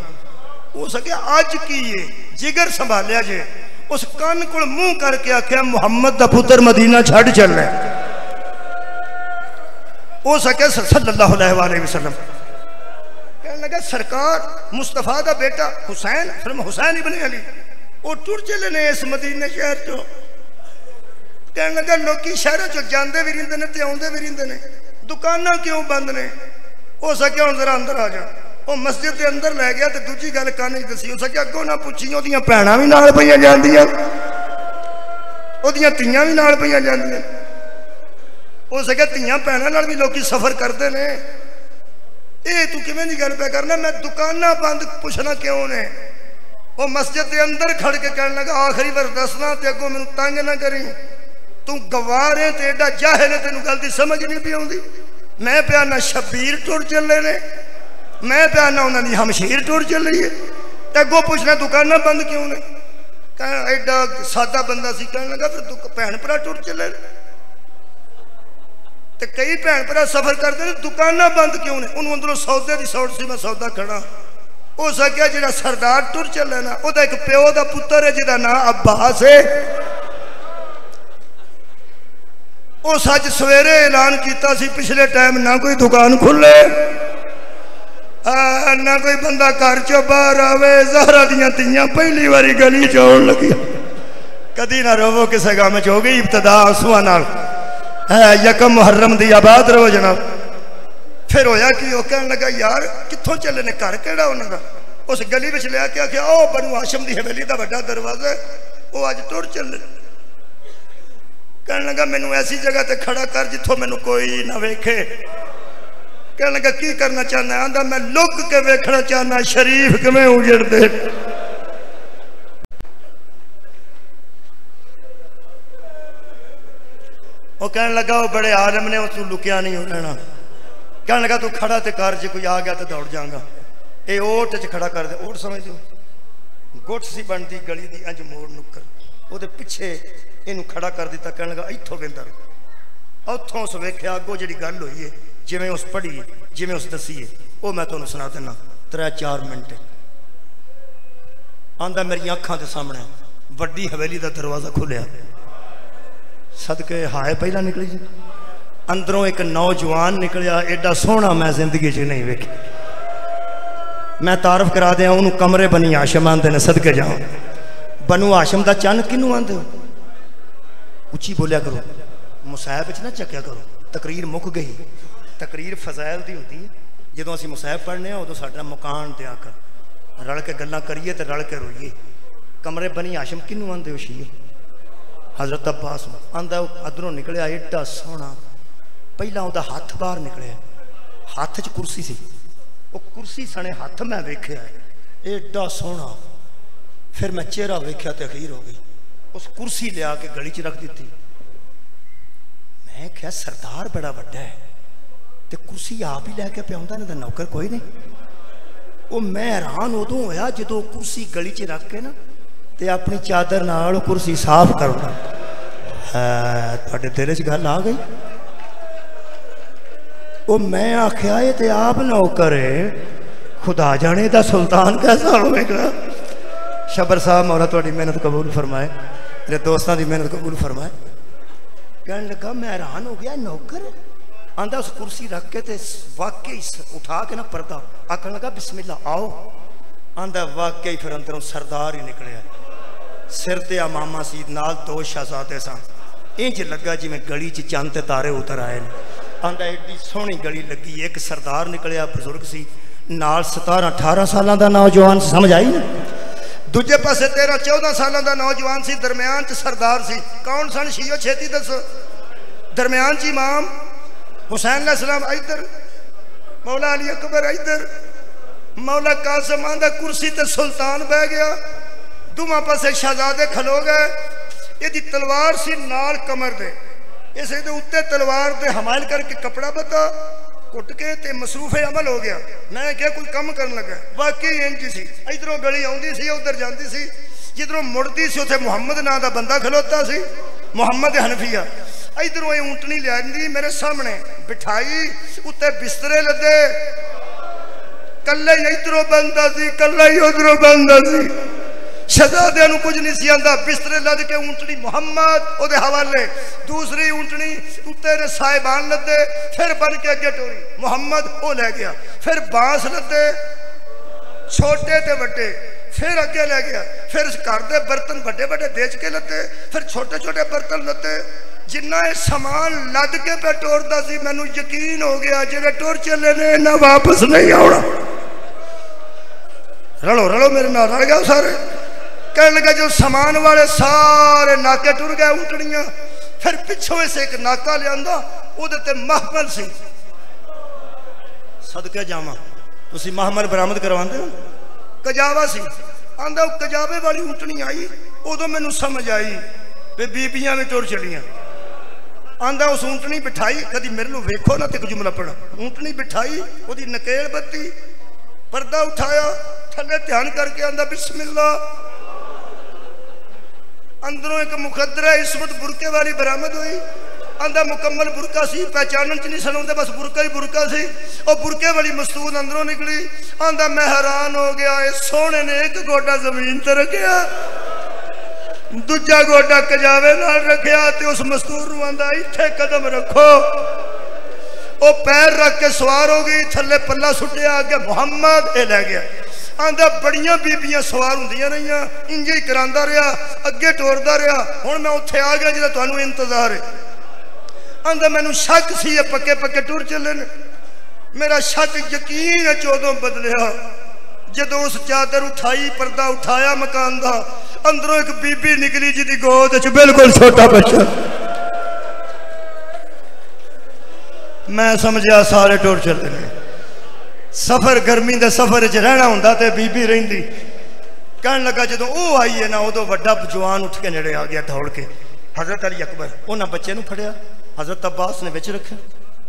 [SPEAKER 2] उस आख्या अज की है, जिगर संभालिया जे। उस कन को मुंह करके आख्या मुहम्मद दा पुत्र मदीना छड़ चलना। उस आख्या सल्लल्लाहु अलैहि वसल्लम कहने लगा सरकार मुस्तफा का बेटा हुसैन, फिर हुसैन इब्ने अली वो टुर चले ने इस मदीने शहर चो। कहने लगा लोग शहर चो जाते भी रहिंदे ने ते आउंदे भी रहिंदे ने, दुकानां क्यों बंद ने? हो सके हुण जरा अंदर आ जा। वो मस्जिद के अंदर लै गया तो दूजी गल कान च दसी। हो सके अगों ना पुछी ओदियां भैणां भी नाल पईयां जांदियां, ओदियां धीआं भी नाल पईयां जांदियां। हो सके धीआं भैणां नाल भी लोग सफर करते ने। ये तू किवें दी गल पे करना? मैं दुकानां बंद पुछना क्यों ने? वो मस्जिद के अंदर खड़ के कहने लगा आखिरी बार दसना ते अगों मैनूं तंग ना करी, तू गवार है ते एडा जाहिल है, तेनों गल दी समझ नहीं पई आउंदी। मैं पिया ना शब्बीर टुर चले ने, मैं पिया ना उन्हां दी हमशीर टुर चली है, ते अगों पुछना दुकानां बंद क्यों ने? कह एडा सादा बंदा सी। कहने लगा फिर तू भैन भरा टुर चले ते कई भैन भरा सफर करते हैं, दुकानां बंद क्यों ने? उन्होंने अंदरों सौदे की सौट सी, मैं सौदा खड़ा। हो सकिया जो सरदार टुर चले ना, वह एक प्यो का पुत्र है जिसका नाम अब्बास है। उस अज सवेरे ऐलान किया सी पिछले टाइम ना कोई दुकान खुले, ना कोई बंदा घर चो बाहर आवे। ज़हरा दियां धीआं पहली बारी गली च आउण लगी। कदी ना रोवो किसी गम च हो गई इब्तदा आंसुआं नाल। यकम मुहर्रम दी आबाद रहो जनाब। फिर होया कि वो कहने लगा यार कित्थों चले ने, घर केड़ा उन्हां दा? उस गली विच लिया के आख्या ओ बनु हाशिम दी हवेली दा वड्डा दरवाजा है, वो अज टुर चले। कहने लगा मैनू ऐसी जगह ते खड़ा कर जिथों मैनू कोई ना वेखे। कहने लगा की करना चाहना? आंदा मैं लुक के वेखना चाहना शरीफ किवें उजड़दे। वो कहने लगा वो बड़े आलम ने, तू लुकिया नहीं हो रहना। कहने लगा तू खड़ा ते कर, जे कोई आ गया तो दौड़ जाऊंगा। ये ओट च खड़ा कर दे। ओट समझ दो गुट सी बनती गली की अंज मोड़ नुक्कर, वो पिछे इनू खड़ा कर दिता। कहने लगा इत्थों वेंदा उतों उस वेख्या अगों जी गल हुई है, जिमें उस पढ़ी है, जिमें उस दसी है, वो मैं तुम्हें सुना देना 3-4 मिनट। आंदा मेरी अखां के सामने वड्डी हवेली का दरवाजा खुलिया। सदके हाय पहला निकली जी, अंदरों एक नौजवान निकलिया, एडा सोहना मैं जिंदगी च नहीं वेखी। मैं तारफ करा दिया उन्होंने, कमरे बनी हाशिम आंदे ने। सदके जाओ बनु हाशिम का चन्न किनू आंदे हो? उची बोलिया करो, मुसाहब च ना चक्या करो। तकरीर मुक गई। तकरीर फज़ाइल दी होंदी है। जदों असीं मुसाहब पढ़ने उदों साडा मुकान दिया कर, रल के गल्लां करिए ते रल के रोईए। कमरे बनी हाशिम किनू आंदे हो? शीए हजरत अब्बास आंदा। अदरों निकलिया एडा सोहना। पहला वह हाथ बाहर निकलिया, हाथ च कुर्सी सी, वो कुर्सी सने हाथ मैं वेख्या एडा सोहना। फिर मैं चेहरा वेख्या तो अखीर हो गई। उस कुर्सी लिया के गली च रख दी। मैं क्या सरदार बड़ा वड्डा है तो कुर्सी आप ही लैके पे आउंदा, नहीं नौकर कोई नहीं। वो मैं हैरान उदों होया जो कुर्सी गली च रख के ना ते अपनी चादर नाल कुर्सी साफ करना। तुहाडे दिल च गल आ गई। वो मैं आख्या ये ते आप नौकर है, खुदा जाने दा सुल्तान कैसा होगा। शबर साहब मौला तुहाडी मेहनत कबूल फरमाए, मेरे दोस्तों की मेहनत कबूल फरमाए। कहने लगा मैं हैरान हो गया नौकर। आंदा उस कुर्सी रख के ते वाकई उठा के ना पर्दा आखन लगा बिस्मिल्ला आओ। आंदा वाकई फिर अंदरों सरदार ही निकलिया। सिर ते मामा सी, नाल 2 शहजादे सन। इंज लगा जिवें गली च चंद तारे उतर आए ने। आंदा एडी सोहनी गली लगी। एक सरदार निकलिया, बजुर्ग सी, नाल 17-18 साल का नौजवान, समझ आई ना। दूजे पासे 13-14 साल का नौजवान सी, दरम्यान च सरदार सी। कौन सन? शीओ छेती दसो। दरम्यान च इमाम हुसैन अलैहिस्सलाम इधर, मौला अली अकबर इधर, मौला कासिम। आंदा कुर्सी ते सुल्तान बह गया, दोवां पासे शहजादे खलो गए। यदि तलवार सी नाल कमर दे, इस उत्ते तलवार दे हमायल करके कपड़ा बता कुट के ते मसरूफे अमल हो गया। मैं क्या कोई कम करन लगा, वाकई इंज सी। इधरों गली आउंदी सी, उधर जाती सी, जिधरों मुड़ती सी उथे मुहम्मद नाम का बंदा खलोता सी, मुहम्मद हनफिया। इधरों ऊंटनी लियांदी मेरे सामने बिठाई, उत्ते बिस्तरे लदे, कल्ला ही इधरों बंदा सी, कल्ला ही उधरों बंदा सी। शहजादे नूं कुछ नहीं सी आंदा, बिस्तरे लद के ऊंटनी मुहम्मद ओदे हवाले, दूसरी ऊंटनी उत्ते ने साहिबान लदे, फिर बन के अगे टोरी मुहम्मद वो लै गया, फिर बांस लदे छोटे ते वड्डे, फिर अगे लै गया, फिर घर दे बर्तन बड़े बड़े बेच के लदे, फिर छोटे छोटे बर्तन लदे। जिन्ना समान लद के पे टोरदा सी, मैनू यकीन हो गया जेडे टुर चले ने ना वापस नहीं आना। रलो रलो मेरे नाल रल गया सारे। कह लगा जो सामान वाले सारे नाके टुर गए ऊंटनियां, फिर पिछों से एक नाका लिया, उहदे ते महमल सी। सदके जावां तुसी महमल बरामद करवांदे हो, कजावा सी। आंदा कजावे वाली ऊंटनी आई, उदों मैनू समझ आई भी बीबियां भी टुर चलियां। आंदा उस ऊंटनी बिठाई, कभी मेरे को वेखो ना तो एक जुमला पढ़ा। ऊंटनी बिठाई, उहदी नकेल बत्ती, पर्दा उठाया, थले ध्यान करके आंदा बिस्मिल्लाह। अंदरों एक मुकद्दरा इस्मत बुरके वाली बरामद हुई। आंदा मुकम्मल बुरका सी, पहचानन च नहीं सनौंदे, बस बुरका ही बुरका सी। और बुरके वाली मस्तूद अंदरों निकली। आंदा मैं हैरान हो गया, इस सोने ने एक गोडा जमीन ते रखिया, दूजा गोडा कजावे नाल रखिया, ते उस मस्तूर नूं आंदा इत्थे कदम रखो। वो पैर रख के सवार हो गई, थले पल्ला सुटिया, अगे मुहम्मद ए लै गया। आंदा बड़ियां बीबियां सवार होंदियां रहियां, इंज ही करांदा रहा, अगे टोरदा रहा। हुण मैं उत्थे आ गया जिहदा तुहानूं इंतजार है। आंदा मैनू शक सी पक्के पक्के टुर चले ने। मेरा शक यकीन उदों बदलिया जदों उस चादर उठाई, पर्दा उठाया मकान का, अंदरों एक बीबी निकली जिहदी गोद च बिल्कुल छोटा बच्चा। मैं समझा सारे टुर चले ने। सफर गर्मी के सफर च रहना होंदा ते बीबी रहिंदी। कहन लगा जदों वो आई है ना, उदों वड्डा जवान उठ के नेड़े आ गया दौड़ के। हजरत अली अकबर उन्हें बच्चे नूं फड़िया, हजरत अब्बास ने विच रखा,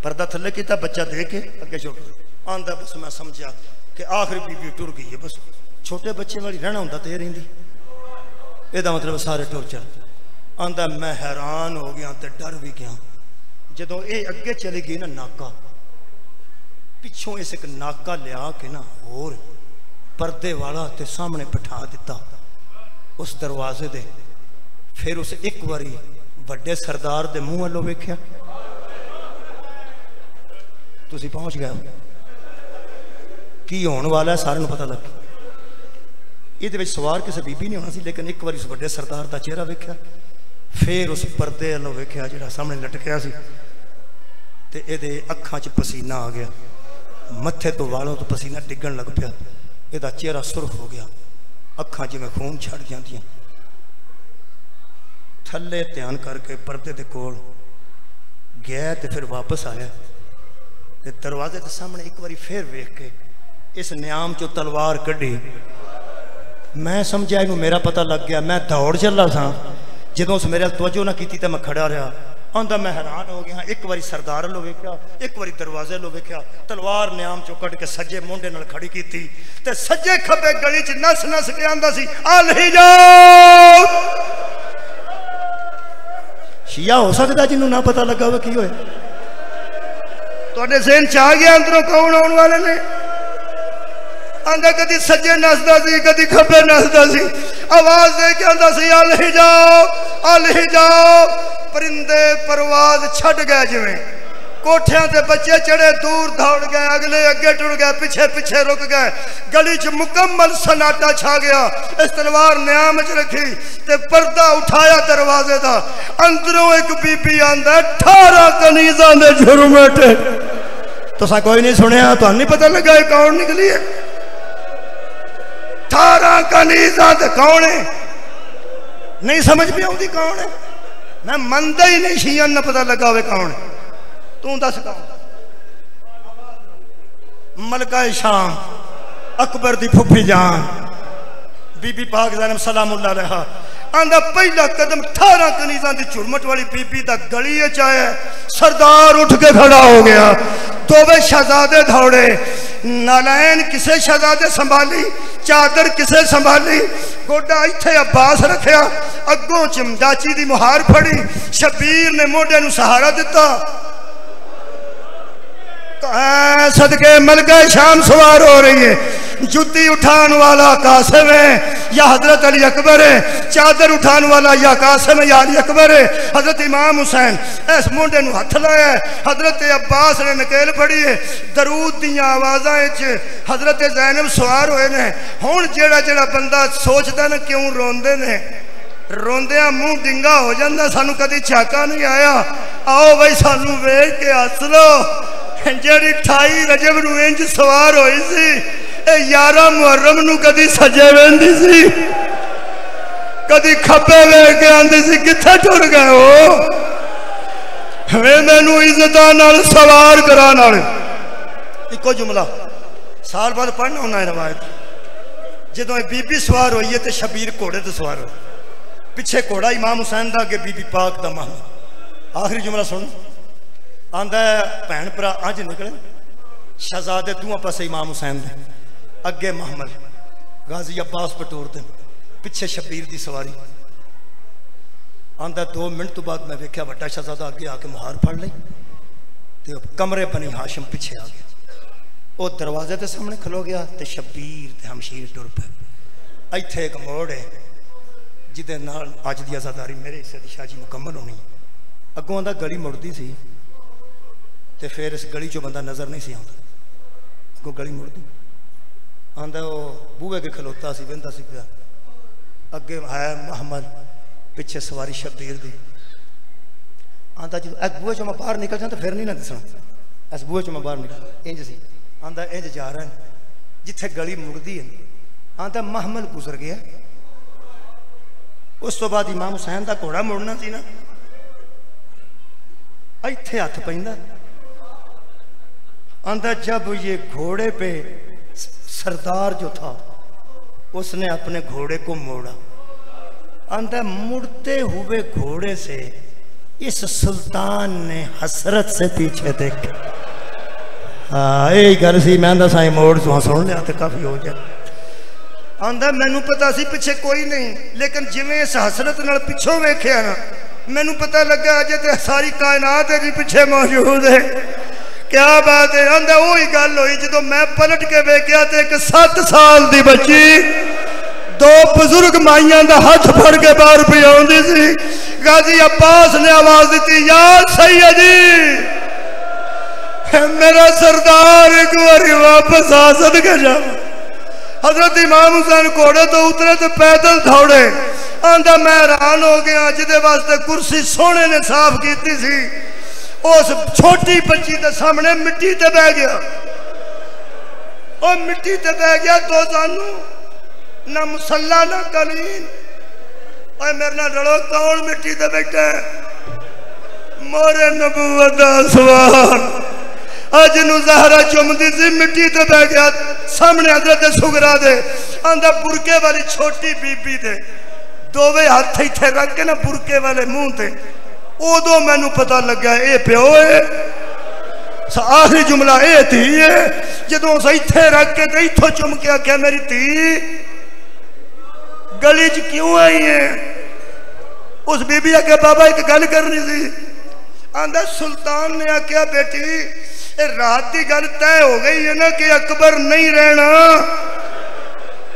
[SPEAKER 2] पर्दा थले किया, बच्चा दे के अगे छुट आंदा। बस मैं समझा कि आखिरी बीबी टुर गई है। बस छोटे बच्चे वाली रहना होंदा ते रहिंदी, एदा मतलब सारे टुर चल। आंदा मैं हैरान हो गया ते डर भी गया। जदों ये अगे चली गई ना नाका, पिछों इस एक नाका लिया के ना होर पर्दे वाला ते सामने बिठा दिता उस दरवाजे दे। फिर उस एक बारी वड्डे सरदार दे मुंह वालों वेख्या। तुसी पहुंच गए की होने वाला है, सारे नूं पता लग गया। ये सवार किसी बीबी नहीं होना सी, लेकिन एक बार उस वड्डे सरदार का चेहरा वेख्या। फिर उस पर्दे वालों वेख्या जिहड़ा सामने लटकिया सी, ते इहदे अखां च पसीना आ गया, मत्थे तो वालों तो पसीना डिगन लग पिया। इहदा चेहरा सुर्ख हो गया, अखां जिवें खून छड़ जांदियां। थले ध्यान करके पर्दे दे कोल गया ते फिर वापस आया ते दरवाजे के सामने एक बारी फिर वेख के इस न्याम चो तलवार कढ़ी। मैं समझा इनू मेरा पता लग गया। मैं दौड़ चला सा, जदों उस मेरे तवज्जो ना की तो मैं खड़ा रहा। आंदा मैं हैरान हो गया, एक बारी सरदार लो वेख्या, एक बारी दरवाजे लो वेख्या, तलवार न्याम चो कट के सज्जे मुंडे नाल खड़ी की ते सज्जे खब्बे गली च नस नस के आंदा सी अल ही जाओ। शिया हो सकता जिन्हों ना पता लगा हो की होए। तुहाडे ज़हन च आ गया अंदरों कौन आने वाले ने। आंदा कदी सज्जे नसदा सी, कदी खब्बे नसदा सी, आवाज दे के आंदा सी अल ही जाओ, अल ही जाओ। परिंदे परवाज छड़ गए, जिवें कोठियां ते बच्चे चढ़े दूर दौड़ गए, अगले अगे टुर गए, पिछे पिछे रुक गए। गली च मुकम्मल सन्नाटा छा गया। इस तलवार न्याम च रखी ते पर्दा उठाया दरवाजे दा। अंदरों एक बीबी आंदा 18 कनीज़ां दे झुरमुटे। तुसां कोई नहीं सुनिया, तुहानूं नहीं पता लगा कौन निकली है। 18 कनीज़ां ते कौन है, नहीं समझ भी आती कौन है। मैं मनता ही नहीं, शिया न पता लगा हो कौन है। तू दस कौन। मलका शाम अकबर दी फुफी जान बीबी पाक ज़ैनब सलामुल्लाह अलैहा। आंदा पहला कदम 18 कनीज़ां दी झुरमट वाली बीबी दा गली च आया। सरदार उठ के खड़ा हो गया। दोवे शहजादे दौड़े, नालैन किसे शहजादे संभाली, चादर किसे संभाली, गोडा इत्थे अब्बास रखिया, अगों चमचाची दी मुहार फड़ी, शबीर ने मोढे नूं सहारा दिता। सदके मलका शाम सवार हो रही है, जुत्ती उठाने वाला कासिम है या हजरत अली अकबर है, चादर उठाने वाला या कासिम है या अली अकबर है। हजरत इमाम हुसैन इस मुंडे नूं हथ लाया, हजरत अब्बास ने नकेल फड़ी है, दरूद दियां आवाज़ां विच हजरत ज़ैनब सवार होए ने। हुण जेड़ा जेड़ा बंदा सोचदा ना क्यों रोंदे ने, रोंदिया मुंह डिंगा हो जाता, सानू कभी झाका नहीं आया। आओ बई सानू वेख के हस लो, जेड़ी 28 रजब नूं इंज सवार होई सी, 11 मुहर्रम नूं कदी सजे वेंदी सी, कदी खब्बे वेख के आंदी सी, कित्थे टुर गए हो? वे मैनू इज्जतां नाल सवार कराने वाले। इको जुमला साल बाद पढ़ना होना है रवायत। जदों बीबी सवार होई है तो शबीर घोड़े ते सवार हो, पिछे घोड़ा इमाम हुसैन दा, अगे बीबी पाक दा महल। आखिरी जुमला सुन, आंदा भैन भरा अज निकले, शहजादे दूआ पासे इमाम हुसैन दे, अगे महमल गाजी अब्बास पटोर दे, पिछे शबीर दी सवारी। आंदा 2 मिनट तो बाद मैं वेख्या वड्डा शहजादा अगे आके मुहार फड़ लई, ते कमरे बनी हाशिम पिछे आ गया। वो दरवाजे के सामने खलो गया, तो शबीर ते हमशीर टुर पे। इत्थे एक मोड़ है जिदे नाल अज दी आज़ादारी मेरे हिस्से की शाजी मुकम्मल होनी। अगों आंदा गली मुड़दी सी, ते फिर इस गली चो बंदा नज़र नहीं सी आता, अगों गली मुड़दी। आंदा वो बूहे के खलोता सी, बहता सी पिया, अगे है महमद, पिछे सवारी शबीर दी। आंदा जो इस बूहे चो मैं बाहर निकल जाता फिर नहीं ना दसना, इस बूहे चो मैं बाहर निकल इंज सी। आंदा इंज जा रहा है जिथे गली मुड़दी है। आंदा महमल गुजर गया, उस तो बाद इमाम हुसैन का घोड़ा मुड़ना सी ना, इत्थे हथ पैंदा। आंदा जब ये घोड़े पे सरदार जो था उसने अपने घोड़े को मोड़ा, आंदा मुड़ते हुए घोड़े से इस सुल्तान ने हसरत से पीछे देखे। हाँ यही गल सी, मैं साई मोड़ तो सुन लिया तो काफ़ी हो जाए। आंदा मैनू पता सी पिछे कोई नहीं, लेकिन जिवें इस हसरत नाल पिछों वेख्या ना, मैनू पता लगा अजे तो सारी कायनात जी पिछे मौजूद है। क्या बात है। आंदा वही गल हुई जो मैं पलट के वेख्या तो एक 7 साल की बच्ची 2 बुजुर्ग माइयां दा हाथ फड़ के बाहर पी आउंदी सी। गाजी अब्बास ने आवाज दी, या सैयदी मेरा सरदार एक बार वापस आ सदके जा। हजरत इमाम हुसैन घोड़े तो उतरे तो पैदल दौड़े। आंदा मैं हैरान हो गया, जिदे वास्ते कुर्सी सोने ने साफ की सी, उस छोटी बच्ची के सामने मिट्टी ते बह गया। और मिट्टी ते बह गया तो सानू ना मुसल्ला ना कलीन। और मेरे ना लड़ो, कौन मिट्टी ते बैठा है? मोरे नबूवत दा सवार अज नू ज़हरा चुमदी सी, मिट्टी ते बह गया सामने हजरत सुगरा दे। आंदा बुरके वाली छोटी बीबी दे दोवे हाथ इत्थे रख के ना बुरके वाले मुंह ते, उदों मैनू पता लगा ये प्यो है। आखिरी जुमला ये धी है। जदों इत्थे रख के तो इत्थों चुम के आख्या, मेरी धी गली च क्यों आई है? उस बीबी आके बाबा एक गल करनी सी। आंदा सुल्तान ने आख्या, बेटी रात की गल तय हो गई है ना कि अकबर नहीं रहना।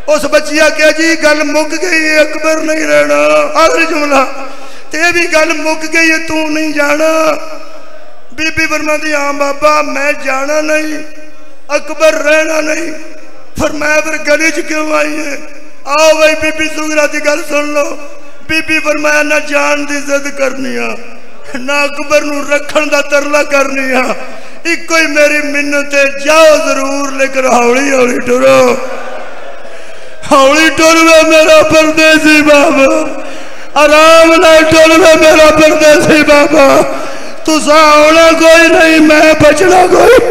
[SPEAKER 2] उस बच्ची आख्या, जी गल मुक गई है, अकबर नहीं रहना। आखिरी जुमला ते भी गल मुक गई है, तू नहीं जाना। बीबी फरमाती, हाँ बाबा मैं जाना नहीं, अकबर रहना नहीं। फरमाया फिर गली च क्यों आई है? आओ भाई बीबी सुगरा की गल सुन लो। बीबी फरमाया, ना जान की जिद करनी आ, ना अकबर नू रखन दा तरला करनी आ, इको ही मेरी मिन्नत है, जाओ जरूर लेकर हौली हौली टुरो। हौली टुरवे मेरा परदेसी बाबा, आराम नाल टुरवे मेरा परदेसी बाबा। तुसा आना कोई नहीं, मैं बचना कोई।